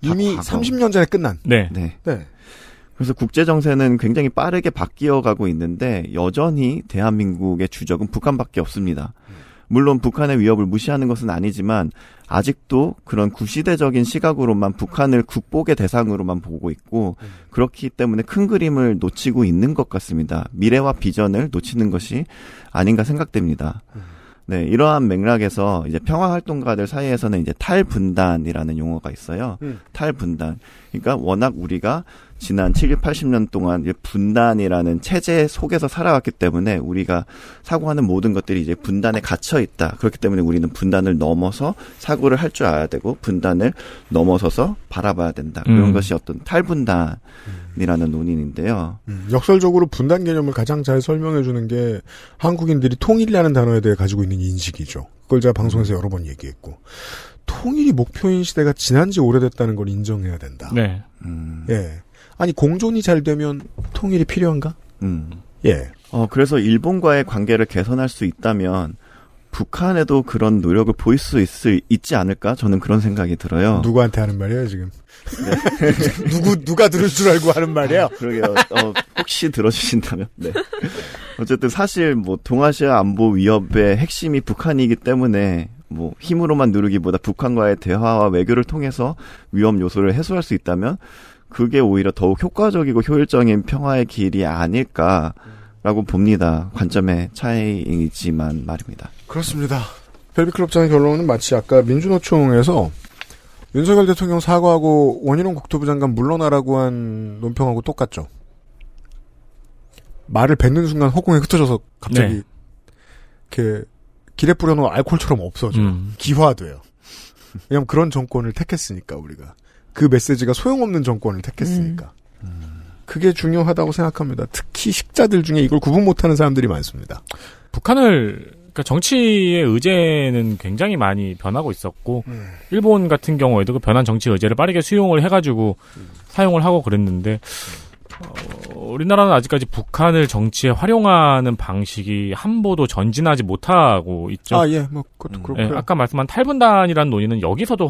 이미 30년 전에 끝난. 네. 네. 네. 그래서 국제정세는 굉장히 빠르게 바뀌어가고 있는데 여전히 대한민국의 주적은 북한밖에 없습니다. 물론 북한의 위협을 무시하는 것은 아니지만 아직도 그런 구시대적인 시각으로만 북한을 국복의 대상으로만 보고 있고 그렇기 때문에 큰 그림을 놓치고 있는 것 같습니다. 미래와 비전을 놓치는 것이 아닌가 생각됩니다. 네, 이러한 맥락에서 이제 평화활동가들 사이에서는 이제 탈분단이라는 용어가 있어요. 탈분단. 그러니까 워낙 우리가 지난 70, 80년 동안 이제 분단이라는 체제 속에서 살아왔기 때문에 우리가 사고하는 모든 것들이 이제 분단에 갇혀 있다. 그렇기 때문에 우리는 분단을 넘어서 사고를 할 줄 알아야 되고 분단을 넘어서서 바라봐야 된다. 그런 것이 어떤 탈분단이라는 논의인데요. 역설적으로 분단 개념을 가장 잘 설명해 주는 게 한국인들이 통일이라는 단어에 대해 가지고 있는 인식이죠. 그걸 제가 방송에서 여러 번 얘기했고. 통일이 목표인 시대가 지난 지 오래됐다는 걸 인정해야 된다. 네. 예. 아니 공존이 잘 되면 통일이 필요한가? 예. 그래서 일본과의 관계를 개선할 수 있다면 북한에도 그런 노력을 보일 수 있지 않을까? 저는 그런 생각이 들어요. 누구한테 하는 말이에요, 지금? 네. 누가 들을 줄 알고 하는 말이에요? 그러게요. 혹시 들어주신다면. 네. 어쨌든 사실 동아시아 안보 위협의 핵심이 북한이기 때문에 힘으로만 누르기보다 북한과의 대화와 외교를 통해서 위험 요소를 해소할 수 있다면 그게 오히려 더욱 효과적이고 효율적인 평화의 길이 아닐까라고 봅니다. 관점의 차이이지만 말입니다. 그렇습니다. 벨비클럽장의 결론은 마치 아까 민주노총에서 윤석열 대통령 사과하고 원희룡 국토부 장관 물러나라고 한 논평하고 똑같죠. 말을 뱉는 순간 허공에 흩어져서 갑자기 네. 이렇게 길에 뿌려놓은 알코올처럼 없어져. 기화돼요. 왜냐면 그런 정권을 택했으니까 우리가. 그 메시지가 소용없는 정권을 택했으니까. 그게 중요하다고 생각합니다. 특히 식자들 중에 이걸 구분 못하는 사람들이 많습니다. 그러니까 정치의 의제는 굉장히 많이 변하고 있었고 일본 같은 경우에도 그 변한 정치 의제를 빠르게 수용을 해가지고 사용을 하고 그랬는데 우리나라는 아직까지 북한을 정치에 활용하는 방식이 한 보도 전진하지 못하고 있죠. 그것도 그렇고요. 네, 아까 말씀한 탈분단이라는 논의는 여기서도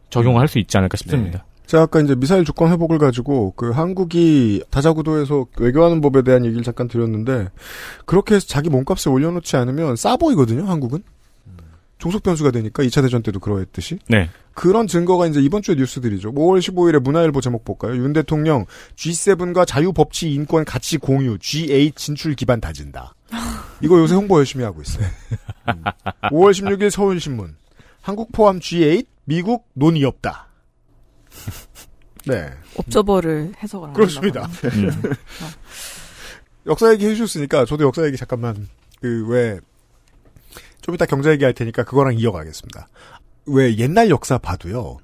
적용할 수 있지 않을까 싶습니다. 네. 제가 아까 이제 미사일 주권 회복을 가지고 한국이 다자구도에서 외교하는 법에 대한 얘기를 잠깐 드렸는데 그렇게 해서 자기 몸값을 올려놓지 않으면 싸 보이거든요, 한국은. 종속 변수가 되니까 2차 대전 때도 그러했듯이. 네. 그런 증거가 이제 이번 주에 뉴스들이죠. 5월 15일에 문화일보 제목 볼까요? 윤 대통령 G7과 자유법치 인권 가치 공유 G8 진출 기반 다진다. 이거 요새 홍보 열심히 하고 있어요. 5월 16일 서울신문. 한국 포함 G8 미국 논의 없다. 네. 옵저버를 해석을 안 그렇습니다. 역사 얘기 해주셨으니까 저도 역사 얘기 잠깐만 좀 이따 경제 얘기 할 테니까 그거랑 이어가겠습니다. 왜 옛날 역사 봐도요.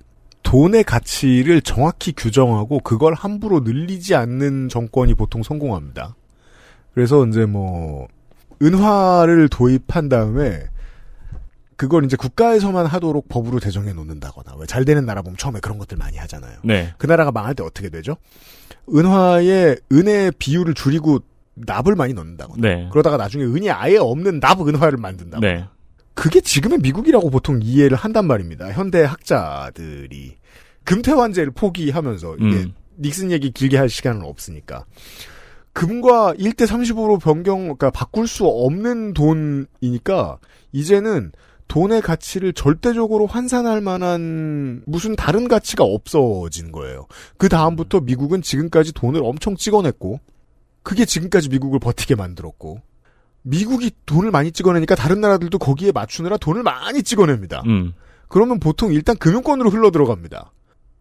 돈의 가치를 정확히 규정하고 그걸 함부로 늘리지 않는 정권이 보통 성공합니다. 그래서 이제 은화를 도입한 다음에 그걸 이제 국가에서만 하도록 법으로 제정해 놓는다거나 왜 잘 되는 나라 보면 처음에 그런 것들 많이 하잖아요. 네. 그 나라가 망할 때 어떻게 되죠? 은의 비율을 줄이고 납을 많이 넣는다거나 네. 그러다가 나중에 은이 아예 없는 납 은화를 만든다거나 네. 그게 지금의 미국이라고 보통 이해를 한단 말입니다. 현대 학자들이 금태환제를 포기하면서 이게 닉슨 얘기 길게 할 시간은 없으니까 금과 1대 35로 그러니까 바꿀 수 없는 돈이니까 이제는 돈의 가치를 절대적으로 환산할 만한 무슨 다른 가치가 없어진 거예요. 그 다음부터 미국은 지금까지 돈을 엄청 찍어냈고 그게 지금까지 미국을 버티게 만들었고 미국이 돈을 많이 찍어내니까 다른 나라들도 거기에 맞추느라 돈을 많이 찍어냅니다. 그러면 보통 일단 금융권으로 흘러들어갑니다.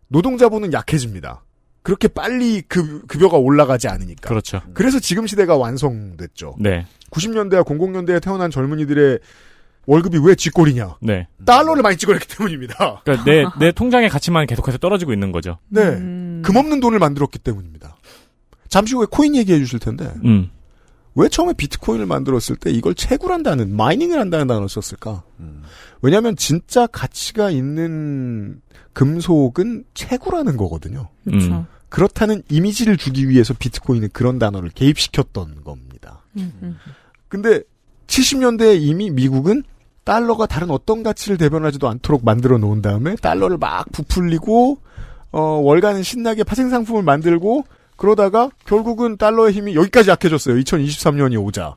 노동자본은 약해집니다. 그렇게 빨리 급여가 올라가지 않으니까. 그렇죠. 그래서 지금 시대가 완성됐죠. 네. 90년대와 00년대에 태어난 젊은이들의 월급이 왜 쥐꼬리냐. 네. 달러를 많이 찍어냈기 때문입니다. 그러니까 내 통장의 가치만 계속해서 떨어지고 있는 거죠. 네. 금없는 돈을 만들었기 때문입니다. 잠시 후에 코인 얘기해 주실 텐데. 왜 처음에 비트코인을 만들었을 때 이걸 채굴한다는, 마이닝을 한다는 단어를 썼을까? 왜냐하면 진짜 가치가 있는 금속은 채굴하는 거거든요. 그렇다는 이미지를 주기 위해서 비트코인은 그런 단어를 개입시켰던 겁니다. 근데 70년대에 이미 미국은 달러가 다른 어떤 가치를 대변하지도 않도록 만들어 놓은 다음에 달러를 막 부풀리고 월간은 신나게 파생상품을 만들고 그러다가 결국은 달러의 힘이 여기까지 약해졌어요. 2023년이 오자.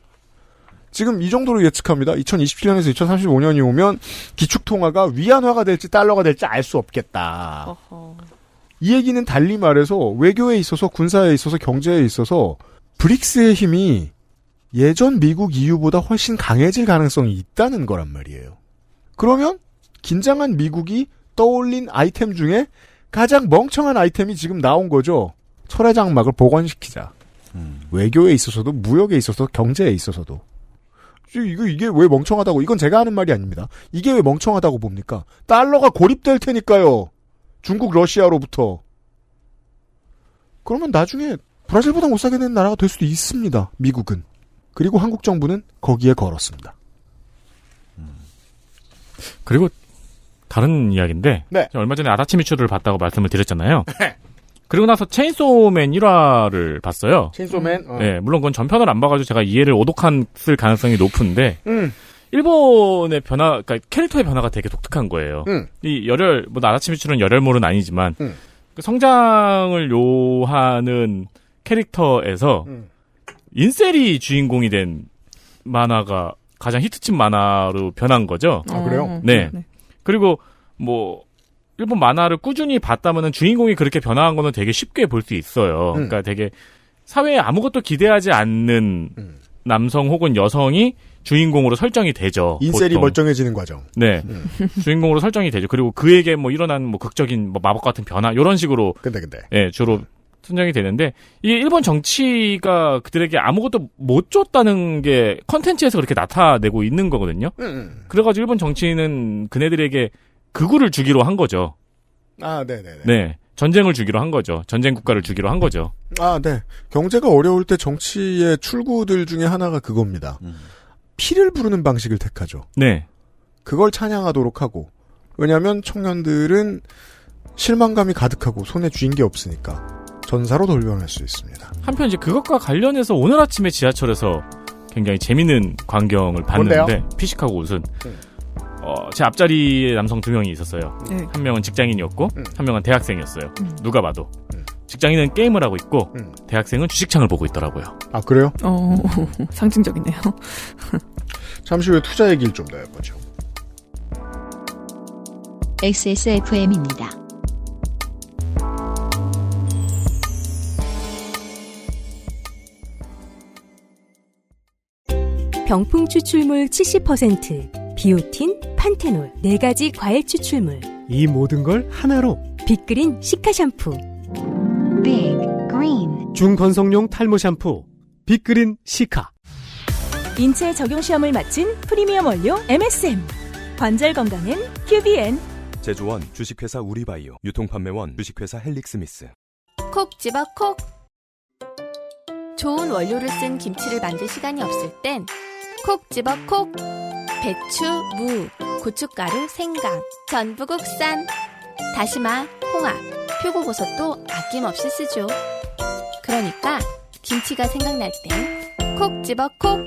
지금 이 정도로 예측합니다. 2027년에서 2035년이 오면 기축통화가 위안화가 될지 달러가 될지 알 수 없겠다. 이 얘기는 달리 말해서 외교에 있어서 군사에 있어서 경제에 있어서 브릭스의 힘이 예전 미국 EU보다 훨씬 강해질 가능성이 있다는 거란 말이에요. 그러면 긴장한 미국이 떠올린 아이템 중에 가장 멍청한 아이템이 지금 나온 거죠. 철의 장막을 복원시키자. 외교에 있어서도 무역에 있어서 경제에 있어서도. 이게 왜 멍청하다고, 이건 제가 하는 말이 아닙니다. 이게 왜 멍청하다고 봅니까? 달러가 고립될 테니까요. 중국, 러시아로부터. 그러면 나중에 브라질보다 못 사게 되는 나라가 될 수도 있습니다. 미국은. 그리고 한국 정부는 거기에 걸었습니다. 그리고 다른 이야기인데 네. 얼마 전에 아다치미추를 봤다고 말씀을 드렸잖아요. 그리고 나서 체인소맨 1화를 봤어요. 체인소맨? 네, 물론 그건 전편을 안 봐가지고 제가 이해를 오독했을 가능성이 높은데 일본의 변화, 그러니까 캐릭터의 변화가 되게 독특한 거예요. 이 아다치미추는 열혈몰은 아니지만 그 성장을 요하는 캐릭터에서 인셀이 주인공이 된 만화가 가장 히트친 만화로 변한 거죠. 아, 그래요? 네. 그리고 일본 만화를 꾸준히 봤다면은 주인공이 그렇게 변화한 거는 되게 쉽게 볼 수 있어요. 그러니까 되게 사회에 아무것도 기대하지 않는 남성 혹은 여성이 주인공으로 설정이 되죠. 인셀이 보통. 멀쩡해지는 과정. 네. 주인공으로 설정이 되죠. 그리고 그에게 일어난 극적인 마법 같은 변화, 이런 식으로. 근데. 예, 주로 선정이 되는데, 이게 일본 정치가 그들에게 아무것도 못 줬다는 게 컨텐츠에서 그렇게 나타내고 있는 거거든요. 그래가지고 일본 정치는 그네들에게 극우를 주기로 한 거죠. 아, 네네네. 네. 전쟁을 주기로 한 거죠. 전쟁 국가를 주기로 한 거죠. 아, 네. 경제가 어려울 때 정치의 출구들 중에 하나가 그겁니다. 피를 부르는 방식을 택하죠. 네. 그걸 찬양하도록 하고. 왜냐하면 청년들은 실망감이 가득하고 손에 쥔 게 없으니까 전사로 돌변할 수 있습니다. 한편 이제 그것과 관련해서 오늘 아침에 지하철에서 굉장히 재밌는 광경을 봤는데, 뭔데요? 피식하고 웃은. 제 앞자리에 남성 2명이 있었어요. 네. 한 명은 직장인이었고, 한 명은 대학생이었어요. 누가 봐도. 직장인은 게임을 하고 있고, 대학생은 주식창을 보고 있더라고요. 아, 그래요? 상징적이네요. 잠시 후에 투자 얘기를 좀 더 해보죠. XSFM입니다. 병풍 추출물 70%, 비오틴, 판테놀 4가지 과일 추출물. 이 모든 걸 하나로 빅그린 시카 샴푸. Big Green 중건성용 탈모 샴푸 빅그린 시카. 인체 적용 시험을 마친 프리미엄 원료 MSM. 관절 건강엔 QBN. 제조원 주식회사 우리바이오, 유통판매원 주식회사 헬릭스미스. 콕 집어 콕. 좋은 원료를 쓴 김치를 만들 시간이 없을 땐 콕 집어 콕. 배추, 무, 고춧가루, 생강, 전부 국산. 다시마, 홍합, 표고버섯도 아낌없이 쓰죠. 그러니까 김치가 생각날 땐 콕 집어 콕.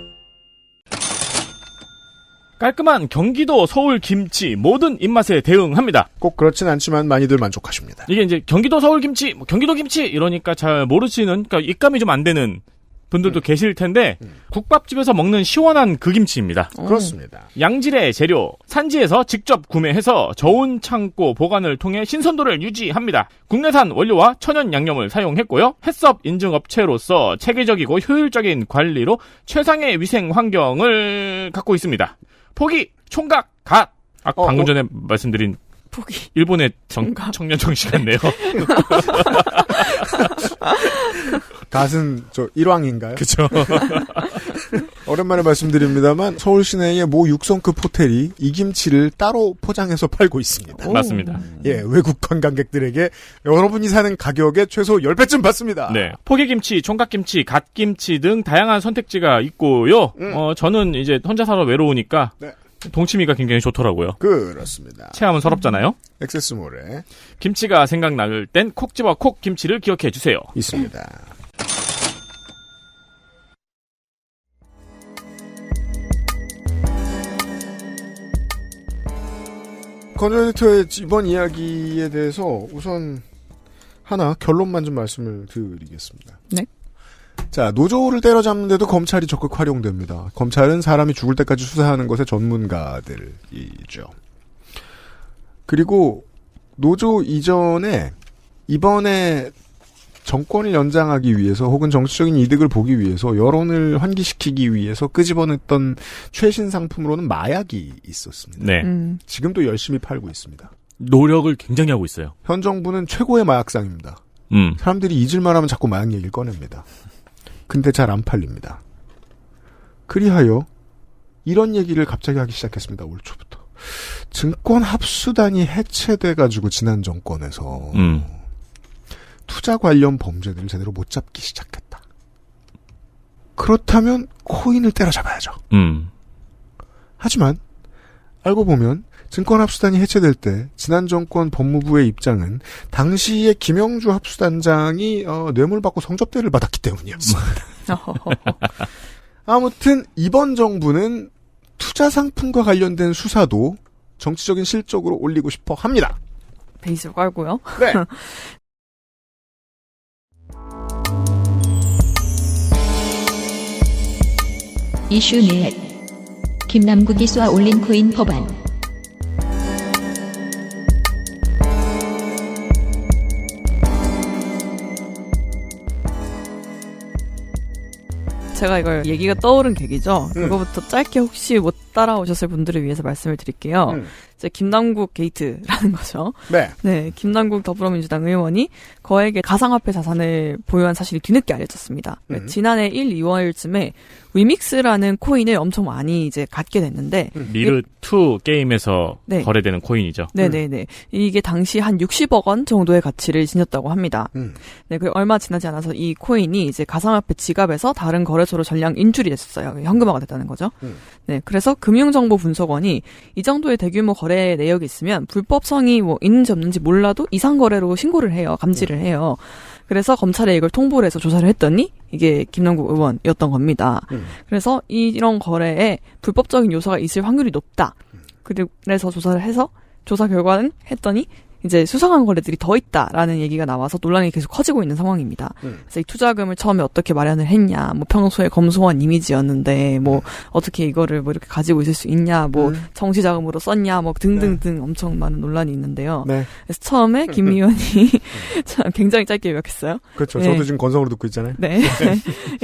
깔끔한 경기도 서울 김치 모든 입맛에 대응합니다. 꼭 그렇진 않지만 많이들 만족하십니다. 이게 이제 경기도 서울 김치, 경기도 김치 이러니까 잘 모르시는, 그러니까 입감이 좀 안 되는 분들도 계실 텐데 국밥집에서 먹는 시원한 그 김치입니다. 그렇습니다. 양질의 재료, 산지에서 직접 구매해서 저온 창고 보관을 통해 신선도를 유지합니다. 국내산 원료와 천연 양념을 사용했고요. 햇섭 인증 업체로서 체계적이고 효율적인 관리로 최상의 위생 환경을 갖고 있습니다. 포기, 총각, 갓. 방금 전에 말씀드린 포기. 일본의 청년 정시 같네요. 갓은 저 일왕인가요? 그렇죠. 오랜만에 말씀드립니다만 서울 시내의 모 6성급 호텔이 이 김치를 따로 포장해서 팔고 있습니다. 맞습니다. 예, 외국 관광객들에게 여러분이 사는 가격의 최소 10배쯤 받습니다. 네. 포기김치, 총각김치, 갓김치 등 다양한 선택지가 있고요. 저는 이제 혼자 살아 외로우니까 네. 동치미가 굉장히 좋더라고요. 그렇습니다. 체험은 서럽잖아요. 액세스몰에 김치가 생각날 땐 콕 집어 콕 김치를 기억해 주세요. 있습니다. 건조 에디터의 이번 이야기에 대해서 우선 하나 결론만 좀 말씀을 드리겠습니다. 네. 자, 노조를 때려잡는데도 검찰이 적극 활용됩니다. 검찰은 사람이 죽을 때까지 수사하는 것의 전문가들이죠. 그리고 노조 이전에 이번에 정권을 연장하기 위해서 혹은 정치적인 이득을 보기 위해서 여론을 환기시키기 위해서 끄집어냈던 최신 상품으로는 마약이 있었습니다. 네. 지금도 열심히 팔고 있습니다. 노력을 굉장히 하고 있어요. 현 정부는 최고의 마약상입니다. 사람들이 잊을만 하면 자꾸 마약 얘기를 꺼냅니다. 근데 잘 안 팔립니다. 그리하여 이런 얘기를 갑자기 하기 시작했습니다. 올 초부터. 증권 합수단이 해체돼가지고 지난 정권에서 투자 관련 범죄들을 제대로 못 잡기 시작했다. 그렇다면 코인을 때려잡아야죠. 하지만 알고 보면 증권 합수단이 해체될 때 지난 정권 법무부의 입장은 당시에 김영주 합수단장이 뇌물받고 성접대를 받았기 때문이었습니다. 아무튼 이번 정부는 투자 상품과 관련된 수사도 정치적인 실적으로 올리고 싶어 합니다. 베이스로 깔고요. 네. 이슈넷 김남국이 쏘아 올린 코인 법안. 제가 이걸 얘기가 떠오른 계기죠. 그거부터 짧게 혹시 못 따라오셨을 분들을 위해서 말씀을 드릴게요. 이제 김남국 게이트라는 거죠. 네. 네, 김남국 더불어민주당 의원이 거액의 가상화폐 자산을 보유한 사실이 뒤늦게 알려졌습니다. 지난해 1, 2월쯤에 위믹스라는 코인을 엄청 많이 이제 갖게 됐는데 미르2 게임에서 네. 거래되는 코인이죠. 네네네. 이게 당시 한 60억 원 정도의 가치를 지녔다고 합니다. 네, 그 얼마 지나지 않아서 이 코인이 이제 가상화폐 지갑에서 다른 거래소로 전량 인출이 됐었어요. 현금화가 됐다는 거죠. 네, 그래서 금융정보분석원이 이 정도의 대규모 거래 내역이 있으면 불법성이 뭐 있는지 없는지 몰라도 이상 거래로 신고를 해요. 감지를 해요. 그래서 검찰에 이걸 통보를 해서 조사를 했더니 이게 김남국 의원이었던 겁니다. 그래서 이런 거래에 불법적인 요소가 있을 확률이 높다. 그래서 조사를 해서 조사 결과는 했더니 이제 수상한 거래들이 더 있다라는 얘기가 나와서 논란이 계속 커지고 있는 상황입니다. 그래서 이 투자금을 처음에 어떻게 마련을 했냐, 뭐 평소에 검소한 이미지였는데 뭐 어떻게 이거를 뭐 이렇게 가지고 있을 수 있냐, 뭐 정치자금으로 썼냐, 뭐 등등등 엄청 많은 논란이 있는데요. 네. 그래서 처음에 김 의원이 굉장히 짧게 요약했어요. 그렇죠. 네. 저도 지금 건성으로 듣고 있잖아요. 네.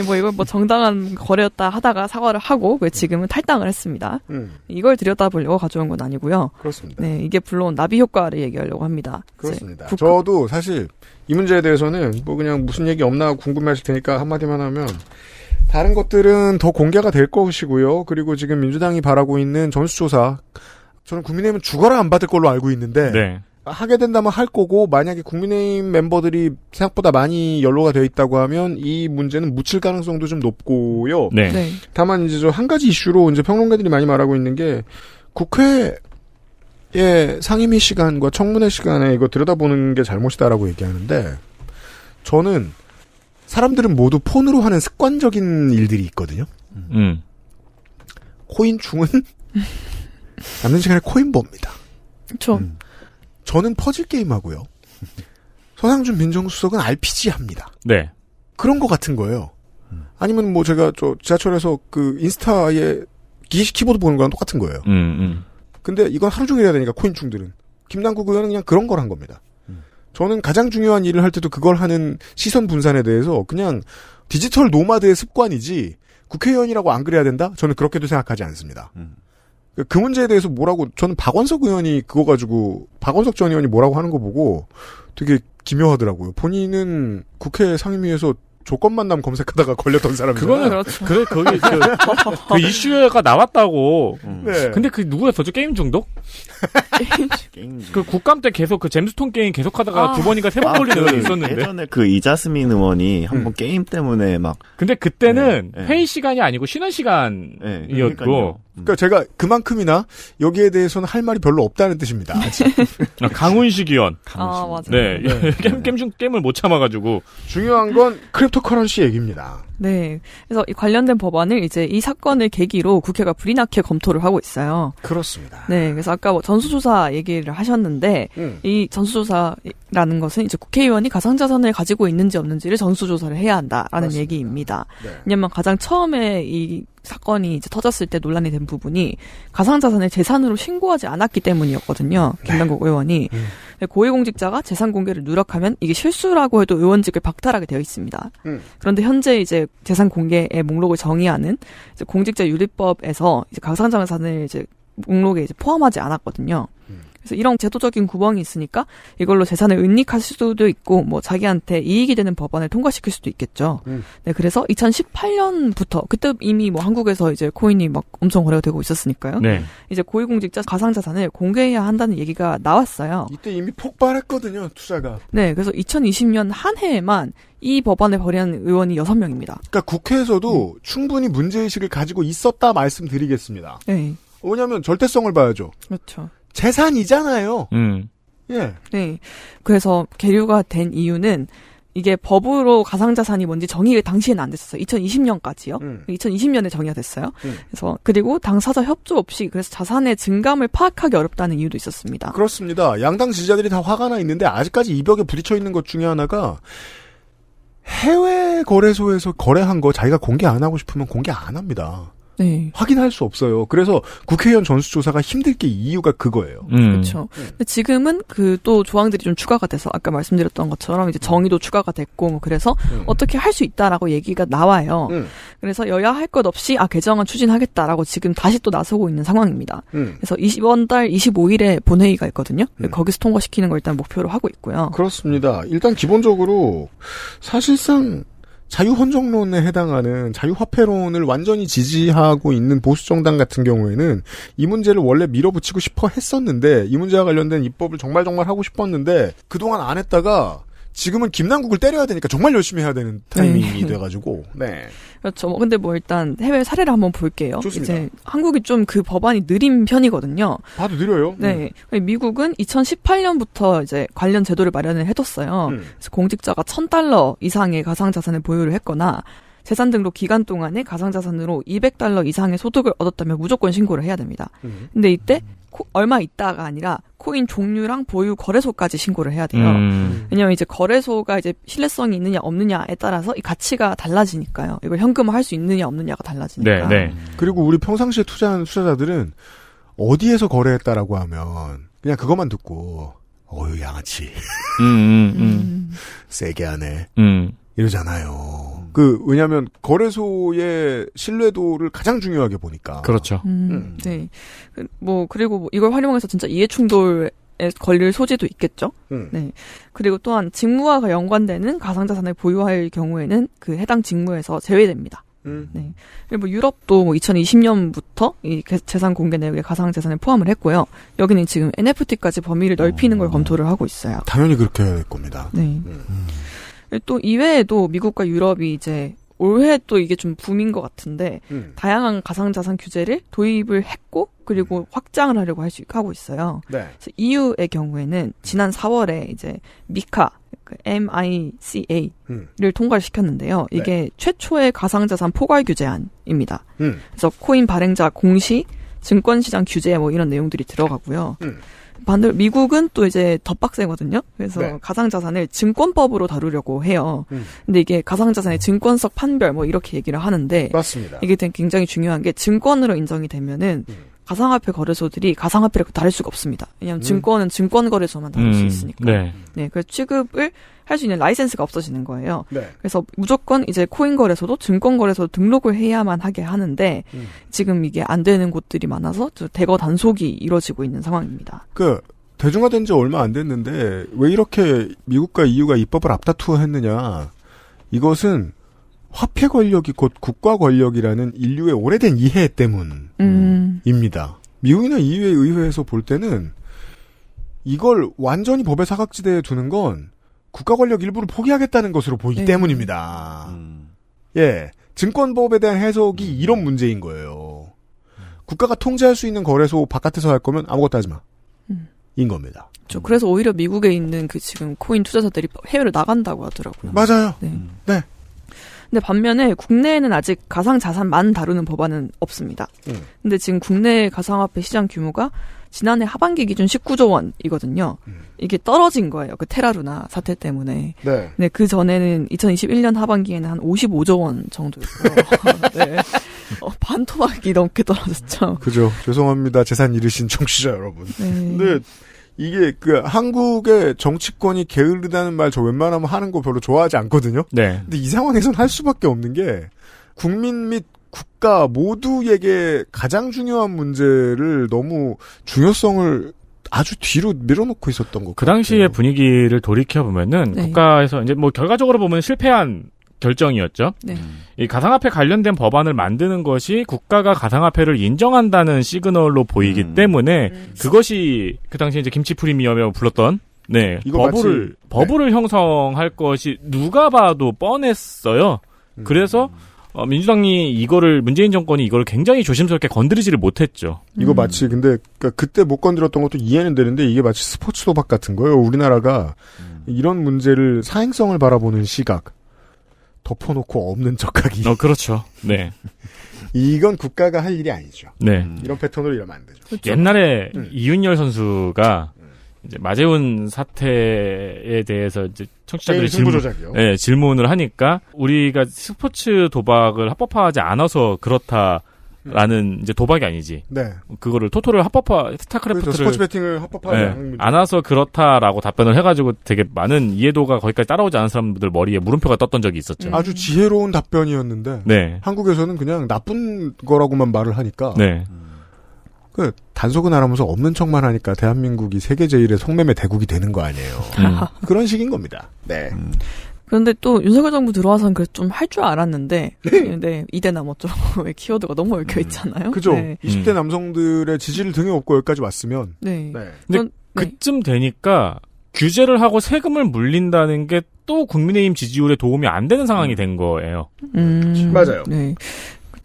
뭐 이걸 뭐 정당한 거래였다 하다가 사과를 하고 지금은 탈당을 했습니다. 이걸 들여다보려고 가져온 건 아니고요. 그렇습니다. 네, 이게 물론 나비 효과를 얘기하려고 합니다. 그렇습니다. 저도 사실 이 문제에 대해서는 뭐 그냥 무슨 얘기 없나 궁금해하실 테니까 한마디만 하면 다른 것들은 더 공개가 될 것이고요. 그리고 지금 민주당이 바라고 있는 전수조사 저는 국민의힘은 죽어라 안 받을 걸로 알고 있는데 네. 하게 된다면 할 거고 만약에 국민의힘 멤버들이 생각보다 많이 연로가 되어 있다고 하면 이 문제는 묻힐 가능성도 좀 높고요. 네. 네. 다만 이제 저 한 가지 이슈로 이제 평론가들이 많이 말하고 있는 게 국회의 상임위 시간과 청문회 시간에 이거 들여다보는 게 잘못이다라고 얘기하는데 저는 사람들은 모두 폰으로 하는 습관적인 일들이 있거든요. 코인 충은 남는 시간에 코인 봅니다. 그렇죠. 저는 퍼즐 게임 하고요. 서상준 민정수석은 RPG 합니다. 네. 그런 거 같은 거예요. 아니면 뭐 제가 저 지하철에서 그 인스타에 키보드 보는 거랑 똑같은 거예요. 근데 이건 하루 종일 해야 되니까 코인충들은. 김남국 의원은 그냥 그런 걸 한 겁니다. 저는 가장 중요한 일을 할 때도 그걸 하는 시선 분산에 대해서 그냥 디지털 노마드의 습관이지 국회의원이라고 안 그래야 된다? 저는 그렇게도 생각하지 않습니다. 그 문제에 대해서 뭐라고 저는 박원석 의원이 그거 가지고 박원석 전 의원이 뭐라고 하는 거 보고 되게 기묘하더라고요. 본인은 국회 상임위에서 조건 만남 검색하다가 걸렸던 사람이잖아요. 그거는 그렇죠. 그래 거기 그 이슈가 나왔다고. 네. 근데 그 누구였었죠? 게임 중독? 그 국감 때 계속 그 잼스톤 게임 계속하다가 두 번인가 세 번 걸리는 거 있었는데. 예전에 그 이자스민 의원이 한번 게임 때문에 막. 근데 그때는 네. 회의 시간이 아니고 쉬는 시간이었고. 그러니까 제가 그만큼이나 여기에 대해서는 할 말이 별로 없다는 뜻입니다. 강훈식 의원. 맞아요. 네. 게임을 못 참아가지고. 중요한 건 크립토커런시 얘기입니다. 네. 그래서 이 관련된 법안을 이제 이 사건을 계기로 국회가 불이 나게 검토를 하고 있어요. 그렇습니다. 네. 그래서 아까 뭐 전수조사 얘기를 하셨는데 이 전수조사라는 것은 이제 국회의원이 가상자산을 가지고 있는지 없는지를 전수조사를 해야 한다라는 그렇습니다. 얘기입니다. 네. 왜냐면 가장 처음에 이 사건이 이제 터졌을 때 논란이 된 부분이 가상자산을 재산으로 신고하지 않았기 때문이었거든요. 김남국 의원이. 고위공직자가 재산 공개를 누락하면 이게 실수라고 해도 의원직을 박탈하게 되어 있습니다. 그런데 현재 이제 재산 공개의 목록을 정의하는 이제 공직자윤리법에서 이제 가상자산을 이제 목록에 이제 포함하지 않았거든요. 그래서 이런 제도적인 구멍이 있으니까 이걸로 재산을 은닉할 수도 있고 뭐 자기한테 이익이 되는 법안을 통과시킬 수도 있겠죠. 네, 그래서 2018년부터 그때 이미 뭐 한국에서 이제 코인이 막 엄청 거래가 되고 있었으니까요. 네. 이제 고위공직자 가상자산을 공개해야 한다는 얘기가 나왔어요. 이때 이미 폭발했거든요, 투자가. 네, 그래서 2020년 한 해에만 이 법안을 발의한 의원이 6명입니다. 그러니까 국회에서도 충분히 문제의식을 가지고 있었다 말씀드리겠습니다. 네. 왜냐하면 절대성을 봐야죠. 그렇죠. 재산이잖아요. 예. 네. 그래서 계류가 된 이유는 이게 법으로 가상자산이 뭔지 정의가 당시에는 안 됐었어요. 2020년까지요. 2020년에 정의가 됐어요. 그래서 그리고 당사자 협조 없이 그래서 자산의 증감을 파악하기 어렵다는 이유도 있었습니다. 그렇습니다. 양당 지지자들이 다 화가 나 있는데 아직까지 이 벽에 부딪혀 있는 것 중에 하나가 해외 거래소에서 거래한 거 자기가 공개 안 하고 싶으면 공개 안 합니다. 네. 확인할 수 없어요. 그래서 국회의원 전수조사가 힘들 게 이유가 그거예요. 그렇죠. 근데 지금은 그 또 조항들이 좀 추가가 돼서 아까 말씀드렸던 것처럼 이제 정의도 추가가 됐고 뭐 그래서 어떻게 할 수 있다라고 얘기가 나와요. 그래서 여야 할 것 없이 개정안 추진하겠다라고 지금 다시 또 나서고 있는 상황입니다. 그래서 이번 달 25일에 본회의가 있거든요. 거기서 통과시키는 걸 일단 목표로 하고 있고요. 그렇습니다. 일단 기본적으로 사실상 자유헌정론에 해당하는 자유화폐론을 완전히 지지하고 있는 보수정당 같은 경우에는 이 문제를 원래 밀어붙이고 싶어 했었는데 이 문제와 관련된 입법을 정말 하고 싶었는데 그동안 안 했다가 지금은 김남국을 때려야 되니까 정말 열심히 해야 되는 타이밍이 돼가지고. 네. 그렇죠. 근데 뭐 일단 해외 사례를 한번 볼게요. 좋습니다. 이제 한국이 좀 그 법안이 느린 편이거든요. 봐도 느려요. 네. 미국은 2018년부터 이제 관련 제도를 마련을 해뒀어요. 그래서 공직자가 $1,000 이상의 가상자산을 보유를 했거나 재산 등록 기간 동안에 가상자산으로 $200 이상의 소득을 얻었다면 무조건 신고를 해야 됩니다. 근데 이때 얼마 있다가 아니라 코인 종류랑 보유 거래소까지 신고를 해야 돼요. 왜냐면 이제 거래소가 이제 신뢰성이 있느냐 없느냐에 따라서 이 가치가 달라지니까요. 이걸 현금화할 수 있느냐 없느냐가 달라지니까. 네. 그리고 우리 평상시에 투자하는 투자자들은 어디에서 거래했다라고 하면 그냥 그것만 듣고 어휴 양아치 세게 하네 이러잖아요. 왜냐면 거래소의 신뢰도를 가장 중요하게 보니까. 그렇죠. 네. 그리고 이걸 활용해서 진짜 이해충돌 걸릴 소지도 있겠죠. 네. 그리고 또한 직무와 연관되는 가상자산을 보유할 경우에는 그 해당 직무에서 제외됩니다. 네. 그리고 뭐 유럽도 2020년부터 이 재산 공개 내역에 가상자산을 포함을 했고요. 여기는 지금 NFT까지 범위를 넓히는 걸 검토를 하고 있어요. 당연히 그렇게 해야 될 겁니다. 네. 또 이외에도 미국과 유럽이 이제 올해 또 이게 좀 붐인 것 같은데 다양한 가상자산 규제를 도입을 했고 그리고 확장을 하려고 하고 있어요. 네. 그래서 EU의 경우에는 지난 4월에 이제 미카 MICA를 통과시켰는데요. 이게 최초의 가상자산 포괄 규제안입니다. 그래서 코인 발행자 공시, 증권시장 규제 뭐 이런 내용들이 들어가고요. 반대로 미국은 또 이제 더 빡세거든요. 그래서 네. 가상자산을 증권법으로 다루려고 해요. 근데 이게 가상자산의 증권성 판별 뭐 이렇게 얘기를 하는데 맞습니다. 이게 굉장히 중요한 게 증권으로 인정이 되면은 가상화폐 거래소들이 가상화폐를 다룰 수가 없습니다. 왜냐하면 증권은 증권거래소만 다룰 수 있으니까. 네. 네, 그래서 취급을 할 수 있는 라이센스가 없어지는 거예요. 네. 그래서 무조건 이제 코인 거래소도 증권 거래소 등록을 해야만 하게 하는데 지금 이게 안 되는 곳들이 많아서 대거 단속이 이루어지고 있는 상황입니다. 대중화된 지 얼마 안 됐는데 왜 이렇게 미국과 EU가 입법을 앞다투어 했느냐. 이것은 화폐 권력이 곧 국가 권력이라는 인류의 오래된 이해 때문입니다. 미국이나 EU의 의회에서 볼 때는 이걸 완전히 법의 사각지대에 두는 건 국가 권력 일부를 포기하겠다는 것으로 보이기 때문입니다. 예, 증권법에 대한 해석이 이런 문제인 거예요. 국가가 통제할 수 있는 거래소 바깥에서 할 거면 아무것도 하지 마. 인 겁니다. 그렇죠. 그래서 오히려 미국에 있는 그 지금 코인 투자자들이 해외로 나간다고 하더라고요. 맞아요. 네. 네. 근데 반면에 국내에는 아직 가상자산만 다루는 법안은 없습니다. 근데 지금 국내 가상화폐 시장 규모가 지난해 하반기 기준 19조 원이거든요. 이게 떨어진 거예요. 그 테라루나 사태 때문에. 네. 네, 그 전에는 2021년 하반기에는 한 55조 원 정도였고요. 네. 반토막이 넘게 떨어졌죠. 그죠. 죄송합니다. 재산 잃으신 청취자 여러분. 네. 근데 이게 한국의 정치권이 게으르다는 말 저 웬만하면 하는 거 별로 좋아하지 않거든요. 네. 근데 이 상황에선 할 수밖에 없는 게 국민 및 국가 모두에게 가장 중요한 문제를 너무 중요성을 아주 뒤로 밀어놓고 있었던 것 그 같아요. 당시의 분위기를 돌이켜보면은 네. 국가에서 이제 뭐 결과적으로 보면 실패한 결정이었죠. 네. 이 가상화폐 관련된 법안을 만드는 것이 국가가 가상화폐를 인정한다는 시그널로 보이기 때문에 그것이 그 당시에 이제 김치 프리미엄이라고 불렀던 네 이거 버블을 형성할 것이 누가 봐도 뻔했어요. 그래서 민주당이 문재인 정권이 이걸 굉장히 조심스럽게 건드리지를 못했죠. 이거 마치 근데 그때 못 건드렸던 것도 이해는 되는데 이게 마치 스포츠 도박 같은 거예요. 우리나라가 이런 문제를 사행성을 바라보는 시각 덮어놓고 없는 척하기. 그렇죠. 네. 이건 국가가 할 일이 아니죠. 네. 이런 패턴으로 이러면 안 되죠. 그렇죠. 옛날에 이윤열 선수가 이제 마재훈 사태에 대해서 이제 청취자들이 승부조작이요. 네, 질문을 하니까 우리가 스포츠 도박을 합법화하지 않아서 그렇다라는 이제 도박이 아니지. 네. 그거를 토토를 스타크래프트를 그렇죠. 스포츠 베팅을 합법화하지 않은 안 와서 그렇다라고 답변을 해가지고 되게 많은 이해도가 거기까지 따라오지 않은 사람들 머리에 물음표가 떴던 적이 있었죠. 아주 지혜로운 답변이었는데 네. 한국에서는 그냥 나쁜 거라고만 말을 하니까 네. 단속은 안 하면서 없는 척만 하니까 대한민국이 세계 제1의 속매매 대국이 되는 거 아니에요. 그런 식인 겁니다. 네. 그런데 또 윤석열 정부 들어와서는 그래서 좀 할 줄 알았는데 근데 이대나 뭐좀 키워드가 너무 얽혀 있잖아요. 그죠. 네. 20대 남성들의 지지를 등에 업고 여기까지 왔으면 네. 근데 그쯤 되니까 규제를 하고 세금을 물린다는 게 또 국민의힘 지지율에 도움이 안 되는 상황이 된 거예요. 맞아요. 네.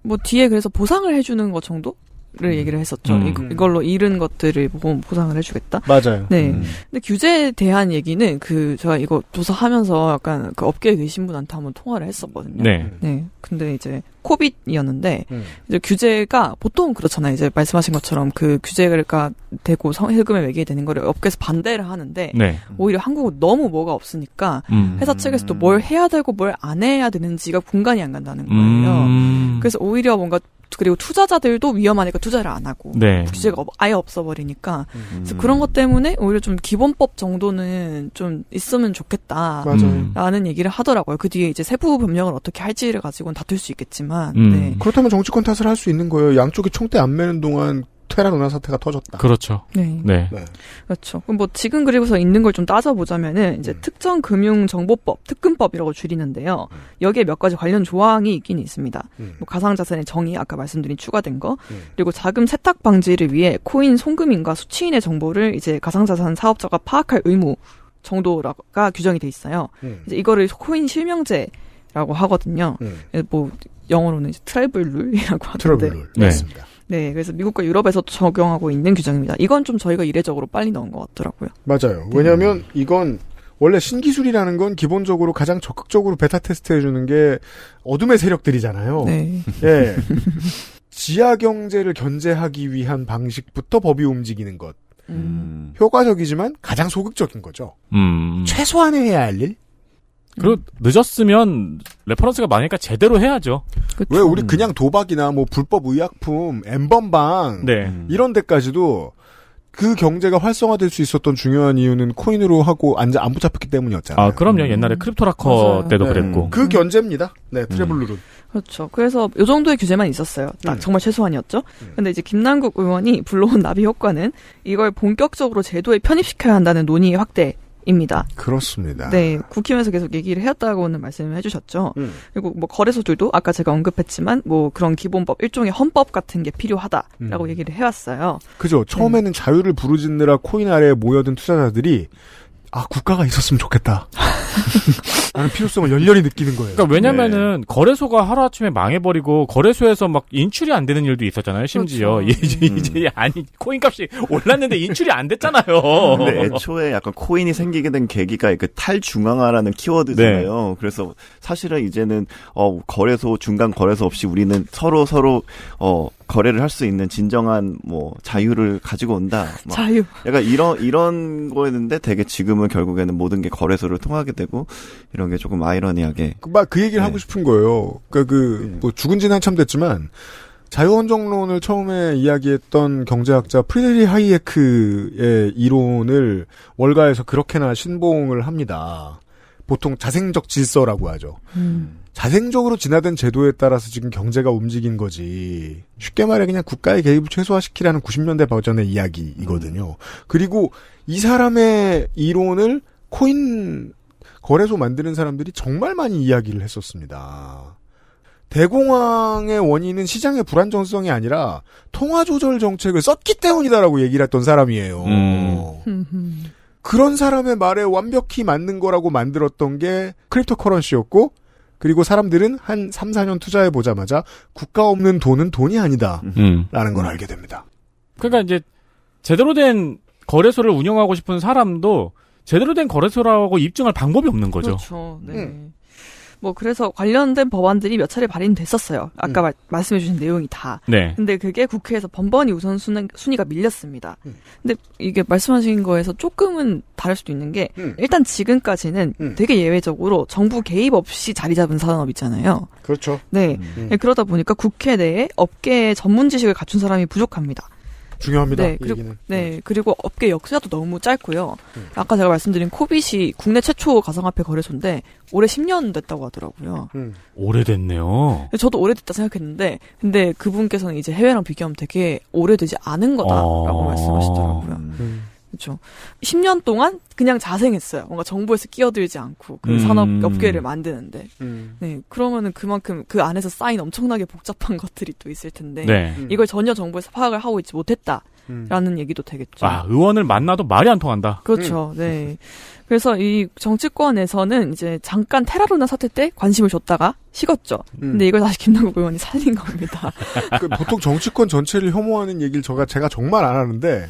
뭐 뒤에 그래서 보상을 해주는 것 정도? 를 얘기를 했었죠. 이걸로 잃은 것들을 보상을 해주겠다. 맞아요. 네. 근데 규제에 대한 얘기는 제가 이거 조사하면서 약간 그 업계에 계신 분한테 한번 통화를 했었거든요. 네. 네. 근데 이제 코빗이었는데 이제 규제가 보통 그렇잖아요. 이제 말씀하신 것처럼 그 규제가 되고 세금에 매기게 되는 거를 업계에서 반대를 하는데 네. 오히려 한국은 너무 뭐가 없으니까 회사 측에서 또 뭘 해야 되고 뭘 안 해야 되는지가 분간이 안 간다는 거예요. 그래서 오히려 뭔가 그리고 투자자들도 위험하니까 투자를 안 하고 네. 규제가 아예 없어버리니까 그래서 그런 것 때문에 오히려 좀 기본법 정도는 좀 있으면 좋겠다 라는 얘기를 하더라고요. 그 뒤에 이제 세부 변경을 어떻게 할지를 가지고는 다툴 수 있겠지만 네. 그렇다면 정치권 탓을 할 수 있는 거예요. 양쪽이 총대 안 매는 동안 테라루나 사태가 터졌다. 그렇죠. 네. 네. 그렇죠. 그럼 뭐 지금 그리고서 있는 걸 좀 따져보자면은 이제 특정금융정보법, 특금법이라고 줄이는데요. 여기에 몇 가지 관련 조항이 있긴 있습니다. 뭐 가상자산의 정의, 아까 말씀드린 추가된 거, 그리고 자금 세탁 방지를 위해 코인 송금인과 수취인의 정보를 이제 가상자산 사업자가 파악할 의무 정도가 규정이 돼 있어요. 이제 이거를 코인 실명제라고 하거든요. 뭐 영어로는 이제 트래블 룰이라고 하는데. 트래블 룰. 네. 맞습니다. 네, 그래서 미국과 유럽에서 적용하고 있는 규정입니다. 이건 좀 저희가 이례적으로 빨리 넣은 것 같더라고요. 맞아요. 왜냐하면 이건 원래 신기술이라는 건 기본적으로 가장 적극적으로 베타 테스트 해주는 게 어둠의 세력들이잖아요. 네. 예. 지하 경제를 견제하기 위한 방식부터 법이 움직이는 것. 효과적이지만 가장 소극적인 거죠. 최소한에 해야 할 일? 그리고 늦었으면 레퍼런스가 많으니까 제대로 해야죠. 왜 우리 그냥 도박이나 뭐 불법 의약품, 엠번방 네. 이런 데까지도 그 경제가 활성화될 수 있었던 중요한 이유는 코인으로 하고 안 붙잡혔기 때문이었잖아요. 아, 그럼요. 옛날에 크립토라커 때도 그랬고. 그 견제입니다. 네, 트래블룰은. 그렇죠. 그래서 이 정도의 규제만 있었어요. 딱 정말 최소한이었죠. 근데 이제 김남국 의원이 불러온 나비 효과는 이걸 본격적으로 제도에 편입시켜야 한다는 논의의 확대입니다. 그렇습니다. 네, 국힘에서 계속 얘기를 해왔다고는 말씀을 해주셨죠. 그리고 뭐 거래소들도 아까 제가 언급했지만 뭐 그런 기본법, 일종의 헌법 같은 게 필요하다라고 얘기를 해왔어요. 그죠. 처음에는 자유를 부르짖느라 코인 아래에 모여든 투자자들이 국가가 있었으면 좋겠다. 라는 필요성을 열렬히 느끼는 거예요. 그러니까 왜냐면은 거래소가 하루아침에 망해버리고 거래소에서 막 인출이 안 되는 일도 있었잖아요. 심지어. 그렇죠. 이제 코인값이 올랐는데 인출이 안 됐잖아요. 근데 애초에 약간 코인이 생기게 된 계기가 그 탈중앙화라는 키워드잖아요. 네. 그래서 사실은 이제는 거래소 중간 거래소 없이 우리는 서로 거래를 할 수 있는 진정한 뭐 자유를 가지고 온다. 자유. 약간 이런 거였는데 되게 지금은 결국에는 모든 게 거래소를 통하게 되고 이런 게 조금 아이러니하게. 그 얘기를 하고 싶은 거예요. 뭐 죽은 지는 한참 됐지만 자유헌정론을 처음에 이야기했던 경제학자 프리드리히 하이에크의 이론을 월가에서 그렇게나 신봉을 합니다. 보통 자생적 질서라고 하죠. 자생적으로 진화된 제도에 따라서 지금 경제가 움직인 거지. 쉽게 말해 그냥 국가의 개입을 최소화시키라는 90년대 버전의 이야기이거든요. 그리고 이 사람의 이론을 코인 거래소 만드는 사람들이 정말 많이 이야기를 했었습니다. 대공황의 원인은 시장의 불안정성이 아니라 통화조절 정책을 썼기 때문이다라고 얘기를 했던 사람이에요. 그런 사람의 말에 완벽히 맞는 거라고 만들었던 게 크립토커런시였고, 그리고 사람들은 한 3, 4년 투자해보자마자 국가 없는 돈은 돈이 아니다. 라는 걸 알게 됩니다. 그러니까 이제 제대로 된 거래소를 운영하고 싶은 사람도 제대로 된 거래소라고 입증할 방법이 없는 거죠. 그렇죠. 네. 뭐 그래서 관련된 법안들이 몇 차례 발의됐었어요. 아까 말씀해 주신 내용이 다. 네. 근데 그게 국회에서 번번이 우선순위가 밀렸습니다. 근데 이게 말씀하신 거에서 조금은 다를 수도 있는 게 일단 지금까지는 되게 예외적으로 정부 개입 없이 자리 잡은 산업 있잖아요. 그렇죠. 네. 그러다 보니까 국회 내에 업계의 전문 지식을 갖춘 사람이 부족합니다. 중요합니다. 네, 그리고 업계 역사도 너무 짧고요. 아까 제가 말씀드린 코빗이 국내 최초 가상화폐 거래소인데 올해 10년 됐다고 하더라고요. 오래됐네요. 저도 오래됐다 생각했는데, 근데 그분께서는 이제 해외랑 비교하면 되게 오래되지 않은 거다라고 말씀하시더라고요. 그렇죠. 10년 동안 그냥 자생했어요. 뭔가 정부에서 끼어들지 않고 그 산업 업계를 만드는데. 네, 그러면은 그만큼 그 안에서 쌓인 엄청나게 복잡한 것들이 또 있을 텐데 네. 이걸 전혀 정부에서 파악을 하고 있지 못했다라는 얘기도 되겠죠. 의원을 만나도 말이 안 통한다. 그렇죠. 네. 그래서 이 정치권에서는 이제 잠깐 테라루나 사태 때 관심을 줬다가 식었죠. 근데 이걸 다시 김남국 의원이 살린 겁니다. 보통 정치권 전체를 혐오하는 얘기를 제가 정말 안 하는데,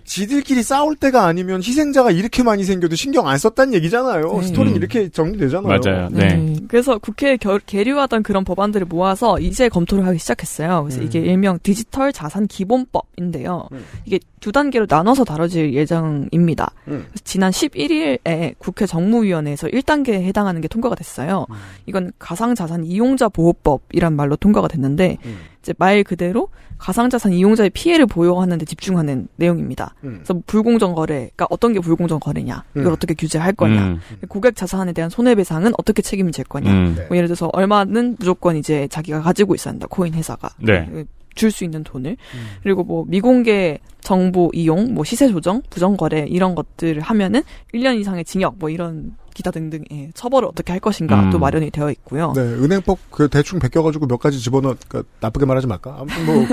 지들끼리 싸울 때가 아니면 희생자가 이렇게 많이 생겨도 신경 안 썼다는 얘기잖아요. 스토리는 이렇게 정리되잖아요. 맞아요. 네. 그래서 국회에 계류하던 그런 법안들을 모아서 이제 검토를 하기 시작했어요. 그래서 이게 일명 디지털 자산 기본법인데요. 이게 두 단계로 나눠서 다뤄질 예정입니다. 그래서 지난 11일에 국회 정무위원회에서 1단계에 해당하는 게 통과가 됐어요. 이건 가상자산 이용자 보호법이란 말로 통과가 됐는데 이제 말 그대로 가상자산 이용자의 피해를 보호하는 데 집중하는 내용입니다. 그래서 불공정 거래가 어떤 게 불공정 거래냐, 이걸 어떻게 규제할 거냐, 고객 자산에 대한 손해배상은 어떻게 책임을 질 거냐, 뭐 예를 들어서 얼마는 무조건 이제 자기가 가지고 있어야 한다, 코인 회사가. 네. 줄 수 있는 돈을 그리고 뭐 미공개 정보 이용, 뭐 시세 조정, 부정 거래 이런 것들을 하면은 1년 이상의 징역 뭐 이런 기타 등등의 처벌을 어떻게 할 것인가 또 마련이 되어 있고요. 네, 은행법 그 대충 베껴가지고 몇 가지 집어넣어 그러니까 나쁘게 말하지 말까. 아무튼 뭐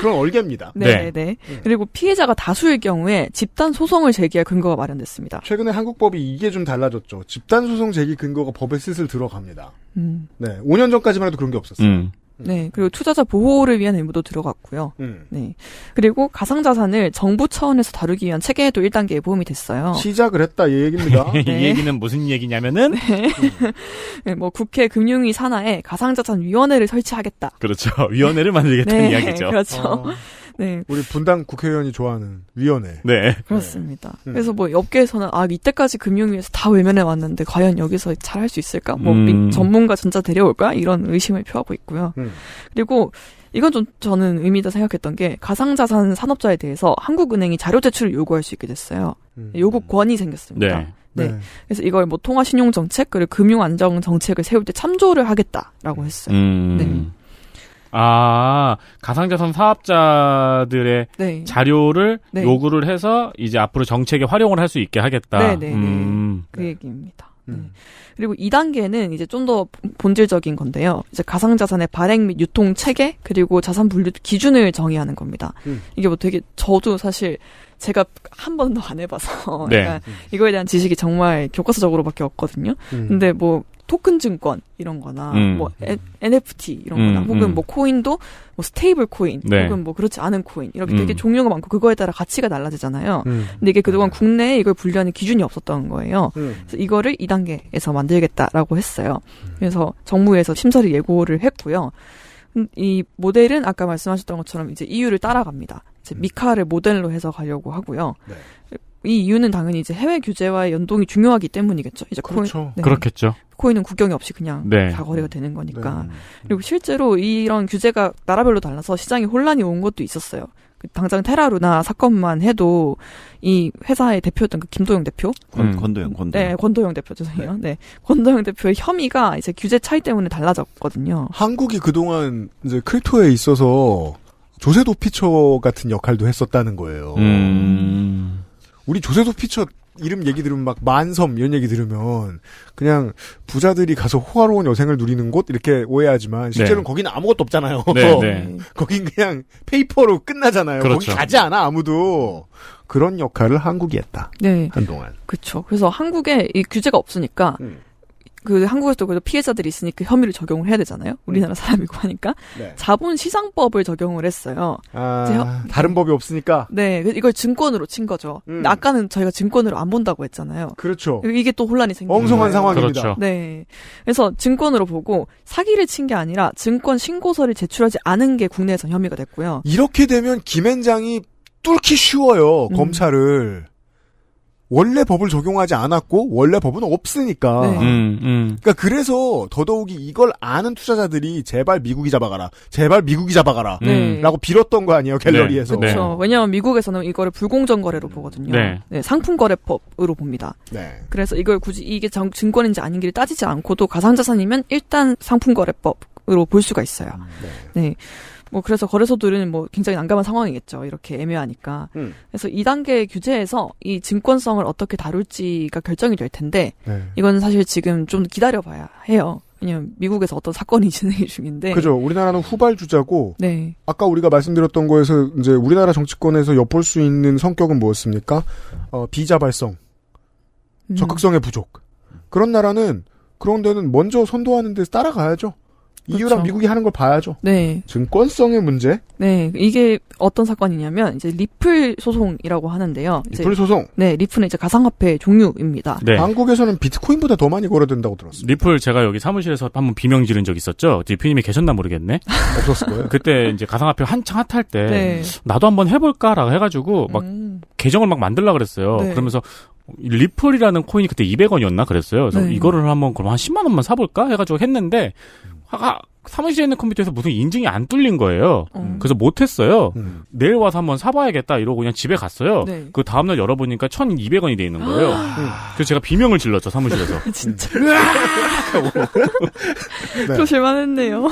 그런 얼개입니다. 네. 그리고 피해자가 다수일 경우에 집단 소송을 제기할 근거가 마련됐습니다. 최근에 한국법이 이게 좀 달라졌죠. 집단 소송 제기 근거가 법에 슬슬 들어갑니다. 네, 5년 전까지만 해도 그런 게 없었어요. 네, 그리고 투자자 보호를 위한 의무도 들어갔고요. 네, 그리고 가상자산을 정부 차원에서 다루기 위한 체계에도 1단계에 포함이 됐어요. 시작을 했다 이 얘기입니다. 이 얘기는 무슨 얘기냐면은 네, 뭐 국회 금융위 산하에 가상자산위원회를 설치하겠다. 그렇죠. 위원회를 만들겠다는 이야기죠. 그렇죠. 네. 우리 분당 국회의원이 좋아하는 위원회. 네. 그렇습니다. 그래서 뭐 업계에서는 이때까지 금융위에서 다 외면해 왔는데 과연 여기서 잘 할 수 있을까? 뭐 전문가 진짜 데려올까? 이런 의심을 표하고 있고요. 그리고 이건 좀 저는 의미있다 생각했던 게 가상자산 산업자에 대해서 한국은행이 자료 제출을 요구할 수 있게 됐어요. 요구권이 생겼습니다. 네. 그래서 이걸 뭐 통화신용정책 그리고 금융안정정책을 세울 때 참조를 하겠다라고 했어요. 네. 가상자산 사업자들의 자료를 요구를 해서 이제 앞으로 정책에 활용을 할 수 있게 하겠다. 그 얘기입니다. 그리고 2단계는 이제 좀 더 본질적인 건데요. 이제 가상자산의 발행 및 유통 체계 그리고 자산 분류 기준을 정의하는 겁니다. 이게 뭐 되게 저도 사실 제가 한 번도 안 해봐서 이거에 대한 지식이 정말 교과서적으로밖에 없거든요. 근데 뭐 토큰 증권 이런 거나 뭐 NFT 이런 거나 혹은 뭐 코인도 뭐 스테이블 코인 혹은 뭐 그렇지 않은 코인 이렇게 되게 종류가 많고 그거에 따라 가치가 달라지잖아요. 근데 이게 그동안 국내에 이걸 분류하는 기준이 없었던 거예요. 그래서 이거를 2단계에서 만들겠다라고 했어요. 그래서 정부에서 심사를 예고를 했고요. 이 모델은 아까 말씀하셨던 것처럼 이제 EU를 따라갑니다. 이제 미카를 모델로 해서 가려고 하고요. 이 이유는 당연히 이제 해외 규제와의 연동이 중요하기 때문이겠죠. 이제 그렇죠. 그렇겠죠. 코인은 국경이 없이 그냥 다 거래가 되는 거니까. 그리고 실제로 이런 규제가 나라별로 달라서 시장에 혼란이 온 것도 있었어요. 당장 테라루나 사건만 해도 이 회사의 대표였던 그 김도영 대표, 권도영. 네, 권도영 대표 죄송해요. 네, 권도영 대표의 혐의가 이제 규제 차이 때문에 달라졌거든요. 한국이 그동안 이제 크립토에 있어서 조세도 피처 같은 역할도 했었다는 거예요. 우리 조세도 피처 이름 얘기 들으면 막 만섬 이런 얘기 들으면 그냥 부자들이 가서 호화로운 여생을 누리는 곳 이렇게 오해하지만 실제로는 거기는 아무것도 없잖아요. 거긴 그냥 페이퍼로 끝나잖아요. 그렇죠. 거기 가지 않아 아무도. 그런 역할을 한국이 했다. 한동안. 그렇죠. 그래서 한국에 이 규제가 없으니까 그 한국에서도 그래도 피해자들이 있으니까 혐의를 적용을 해야 되잖아요. 우리나라 사람이고 하니까 자본시장법을 적용을 했어요. 다른 법이 없으니까. 네, 이걸 증권으로 친 거죠. 근데 아까는 저희가 증권으로 안 본다고 했잖아요. 그렇죠. 이게 또 혼란이 생긴 엉성한 상황입니다. 그렇죠. 네, 그래서 증권으로 보고 사기를 친 게 아니라 증권 신고서를 제출하지 않은 게 국내에서 혐의가 됐고요. 이렇게 되면 김앤장이 뚫기 쉬워요. 검찰을. 원래 법을 적용하지 않았고 원래 법은 없으니까. 그러니까 그래서 더더욱이 이걸 아는 투자자들이 제발 미국이 잡아가라. 제발 미국이 잡아가라. 라고 빌었던 거 아니에요. 갤러리에서. 그렇죠. 왜냐하면 미국에서는 이거를 불공정 거래로 보거든요. 상품 거래법으로 봅니다. 그래서 이걸 굳이 이게 증권인지 아닌지를 따지지 않고도 가상자산이면 일단 상품 거래법으로 볼 수가 있어요. 뭐 그래서 거래소들은 뭐 굉장히 난감한 상황이겠죠. 이렇게 애매하니까. 그래서 2단계 규제에서 이 증권성을 어떻게 다룰지가 결정이 될 텐데 이건 사실 지금 좀 기다려봐야 해요. 왜냐면 미국에서 어떤 사건이 진행 중인데. 그죠. 우리나라는 후발주자고. 아까 우리가 말씀드렸던 거에서 이제 우리나라 정치권에서 엿볼 수 있는 성격은 뭐였습니까? 비자발성, 적극성의 부족. 그런 나라는 그런 데는 먼저 선도하는 데서 따라가야죠. EU랑 미국이 하는 걸 봐야죠. 증권성의 문제? 이게 어떤 사건이냐면, 이제 리플 소송이라고 하는데요. 리플 소송? 리플은 이제 가상화폐 종류입니다. 한국에서는 비트코인보다 더 많이 거래된다고 들었습니다. 리플 제가 여기 사무실에서 한번 비명 지른 적 있었죠? 대표님이 계셨나 모르겠네? 없었을 거예요. 그때 이제 가상화폐 한창 핫할 때, 나도 한번 해볼까라고 해가지고, 막, 계정을 막 만들려고 그랬어요. 그러면서, 리플이라는 코인이 그때 200원이었나 그랬어요. 그래서 이거를 한번 그럼 한 10만 원만 사볼까? 해가지고 했는데, 사무실에 있는 컴퓨터에서 무슨 인증이 안 뚫린 거예요. 그래서 못했어요. 내일 와서 한번 사봐야겠다 이러고 그냥 집에 갔어요. 그 다음날 열어보니까 1,200원이 돼 있는 거예요. 그래서 제가 비명을 질렀죠, 사무실에서. 진짜. 네. 조실만했네요.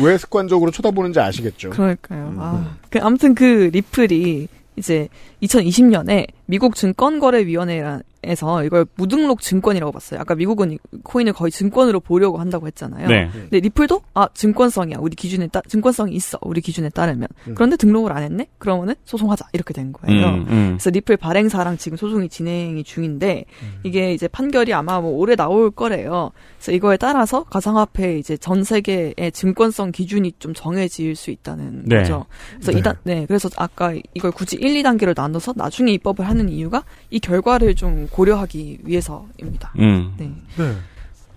왜 습관적으로 쳐다보는지 아시겠죠? 그러니까요. 아무튼 그 리플이 이제 2020년에 미국 증권거래위원회에서 이걸 무등록 증권이라고 봤어요. 아까 미국은 코인을 거의 증권으로 보려고 한다고 했잖아요. 네. 근데 리플도 증권성이야. 우리 기준에 증권성이 있어. 우리 기준에 따르면. 그런데 등록을 안 했네? 그러면은 소송하자. 이렇게 된 거예요. 그래서 리플 발행사랑 지금 소송이 진행이 중인데 이게 이제 판결이 아마 뭐 올해 나올 거래요. 그래서 이거에 따라서 가상화폐 이제 전 세계의 증권성 기준이 좀 정해질 수 있다는 네. 거죠. 그래서 그래서 아까 이걸 굳이 1, 2단계로 나눠서 나중에 입법을 하는 이유가 이 결과를 좀 고려하기 위해서입니다. 네.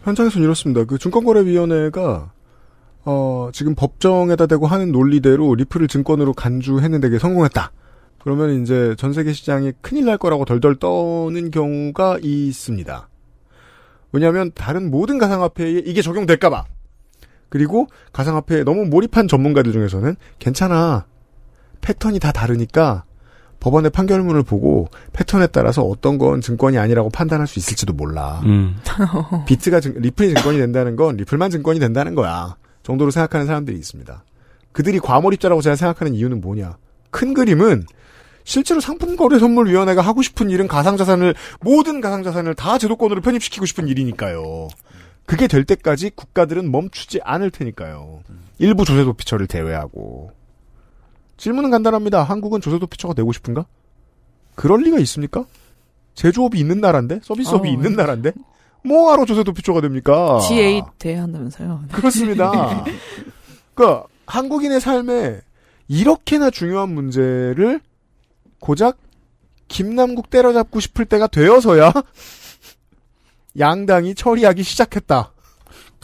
현장에서는 이렇습니다. 그 증권거래위원회가 지금 법정에다 대고 하는 논리대로 리플을 증권으로 간주했는데 그게 성공했다. 그러면 이제 전 세계 시장이 큰일 날 거라고 덜덜 떠는 경우가 있습니다. 왜냐하면 다른 모든 가상화폐에 이게 적용될까봐. 그리고 가상화폐에 너무 몰입한 전문가들 중에서는 괜찮아. 패턴이 다 다르니까 법원의 판결문을 보고 패턴에 따라서 어떤 건 증권이 아니라고 판단할 수 있을지도 몰라. 리플이 증권이 된다는 건 리플만 증권이 된다는 거야. 정도로 생각하는 사람들이 있습니다. 그들이 과몰입자라고 제가 생각하는 이유는 뭐냐. 큰 그림은 실제로 상품거래선물위원회가 하고 싶은 일은 모든 가상자산을 다 제도권으로 편입시키고 싶은 일이니까요. 그게 될 때까지 국가들은 멈추지 않을 테니까요. 일부 조세도피처를 제외하고. 질문은 간단합니다. 한국은 조세도피처가 되고 싶은가? 그럴 리가 있습니까? 제조업이 있는 나라인데? 서비스업이 있는 나라인데? 뭐하러 조세도피처가 됩니까? G8 대한다면서요. 그렇습니다. 그러니까 한국인의 삶에 이렇게나 중요한 문제를 고작 김남국 때려잡고 싶을 때가 되어서야 양당이 처리하기 시작했다.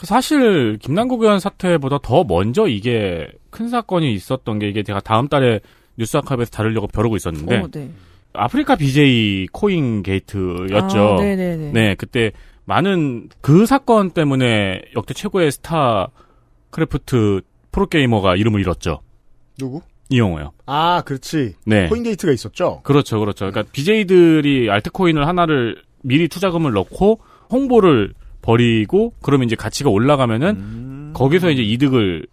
사실 김남국 의원 사태보다 더 먼저 이게 큰 사건이 있었던 게 이게 제가 다음 달에 뉴스아카이브에서 다루려고 벼르고 있었는데 네. 아프리카 BJ 코인 게이트였죠. 네네네. 네, 그때 많은 그 사건 때문에 역대 최고의 스타크래프트 프로게이머가 이름을 잃었죠. 누구? 이용호요. 아, 그렇지. 네. 코인게이트가 있었죠. 그렇죠. 그러니까 BJ들이 알트코인을 하나를 미리 투자금을 넣고 홍보를 벌이고 그러면 이제 가치가 올라가면은 거기서 이제 이득을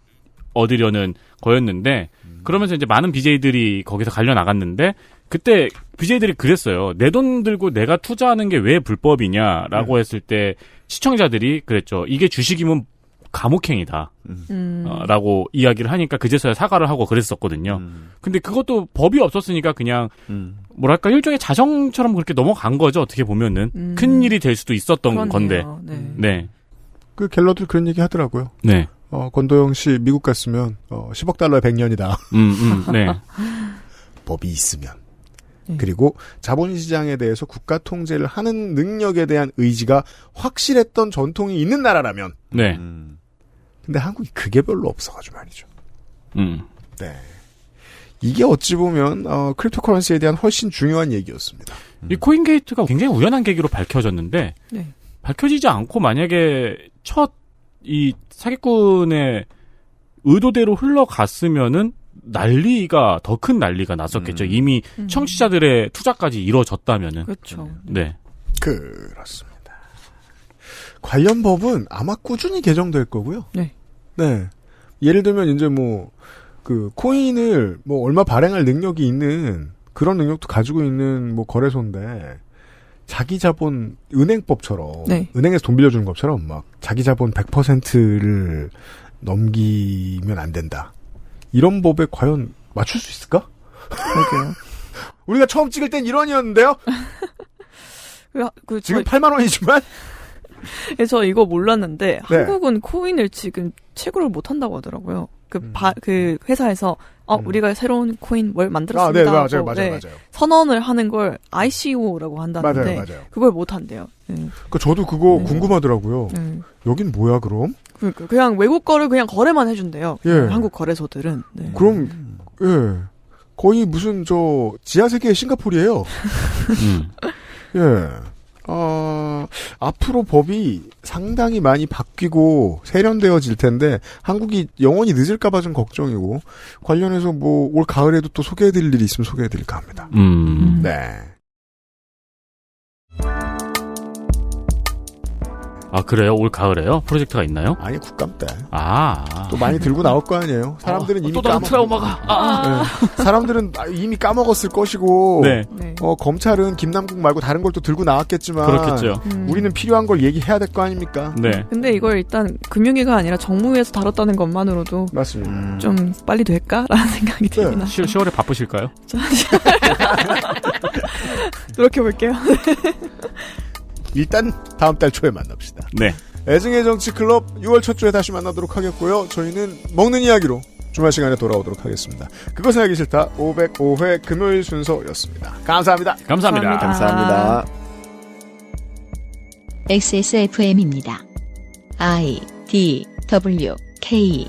얻으려는 거였는데 그러면서 이제 많은 BJ들이 거기서 갈려 나갔는데 그때 BJ들이 그랬어요. 내 돈 들고 내가 투자하는 게 왜 불법이냐라고 했을 때 시청자들이 그랬죠. 이게 주식이면 감옥행이다. 라고 이야기를 하니까 그제서야 사과를 하고 그랬었거든요. 근데 그것도 법이 없었으니까 그냥 뭐랄까 일종의 자정처럼 그렇게 넘어간 거죠. 어떻게 보면은 큰 일이 될 수도 있었던 그렇네요. 건데. 네. 네. 그 갤러들 그런 얘기 하더라고요. 네. 권도영 씨 미국 갔으면 10억 달러에 100년이다. 네. 법이 있으면. 그리고 자본시장에 대해서 국가 통제를 하는 능력에 대한 의지가 확실했던 전통이 있는 나라라면. 네. 근데 한국이 그게 별로 없어가지고 말이죠. 네. 이게 어찌 보면 크립토커런시에 대한 훨씬 중요한 얘기였습니다. 이 코인게이트가 굉장히 우연한 계기로 밝혀졌는데 네. 밝혀지지 않고 만약에 첫 이 사기꾼의 의도대로 흘러갔으면은 난리가 더 큰 난리가 났었겠죠. 이미 청취자들의 투자까지 이루어졌다면은. 그렇죠. 네. 그렇습니다. 관련 법은 아마 꾸준히 개정될 거고요. 네. 네. 예를 들면 이제 코인을 얼마 발행할 능력이 있는 그런 능력도 가지고 있는 거래소인데 자기 자본 은행법처럼 네. 은행에서 돈 빌려주는 것처럼 막 자기 자본 100%를 넘기면 안 된다. 이런 법에 과연 맞출 수 있을까? 그러게요. 우리가 처음 찍을 땐 1원이었는데요. 지금 8만 원이지만. 저 이거 몰랐는데 네. 한국은 코인을 지금 채굴을 못 한다고 하더라고요. 그 회사에서 우리가 새로운 코인 뭘 만들었습니다. 네, 맞아요. 선언을 하는 걸 ICO라고 한다는데 맞아요. 그걸 못 한대요. 저도 그거 궁금하더라고요. 여긴 뭐야 그럼? 그러니까 그냥 외국 거를 그냥 거래만 해준대요. 예. 한국 거래소들은. 네. 그럼 거의 무슨 지하세계의 싱가포르예요. 예. 앞으로 법이 상당히 많이 바뀌고 세련되어질 텐데 한국이 영원히 늦을까봐 좀 걱정이고 관련해서 올 가을에도 또 소개해드릴 일이 있으면 소개해드릴까 합니다. 네. 아, 그래요? 올 가을에요? 프로젝트가 있나요? 아니, 국감 때. 아. 또 많이 들고 나올 거 아니에요. 사람들은 이미 또 다른 트라우마가. 네. 사람들은 이미 까먹었을 것이고 네. 검찰은 김남국 말고 다른 걸 또 들고 나왔겠지만 그렇겠죠. 우리는 필요한 걸 얘기해야 될 거 아닙니까? 네. 근데 이걸 일단 금융위가 아니라 정무위에서 다뤘다는 것만으로도 맞습니다. 좀 빨리 될까라는 생각이 듭니다. 10월에 바쁘실까요? 노력해볼게요. 일단 다음 달 초에 만납시다. 네. 애증의 정치클럽 6월 첫 주에 다시 만나도록 하겠고요. 저희는 먹는 이야기로 주말 시간에 돌아오도록 하겠습니다. 그것은 알기 싫다 505회 금요일 순서였습니다. 감사합니다. 감사합니다. 감사합니다. XSFM입니다. I, D, W, K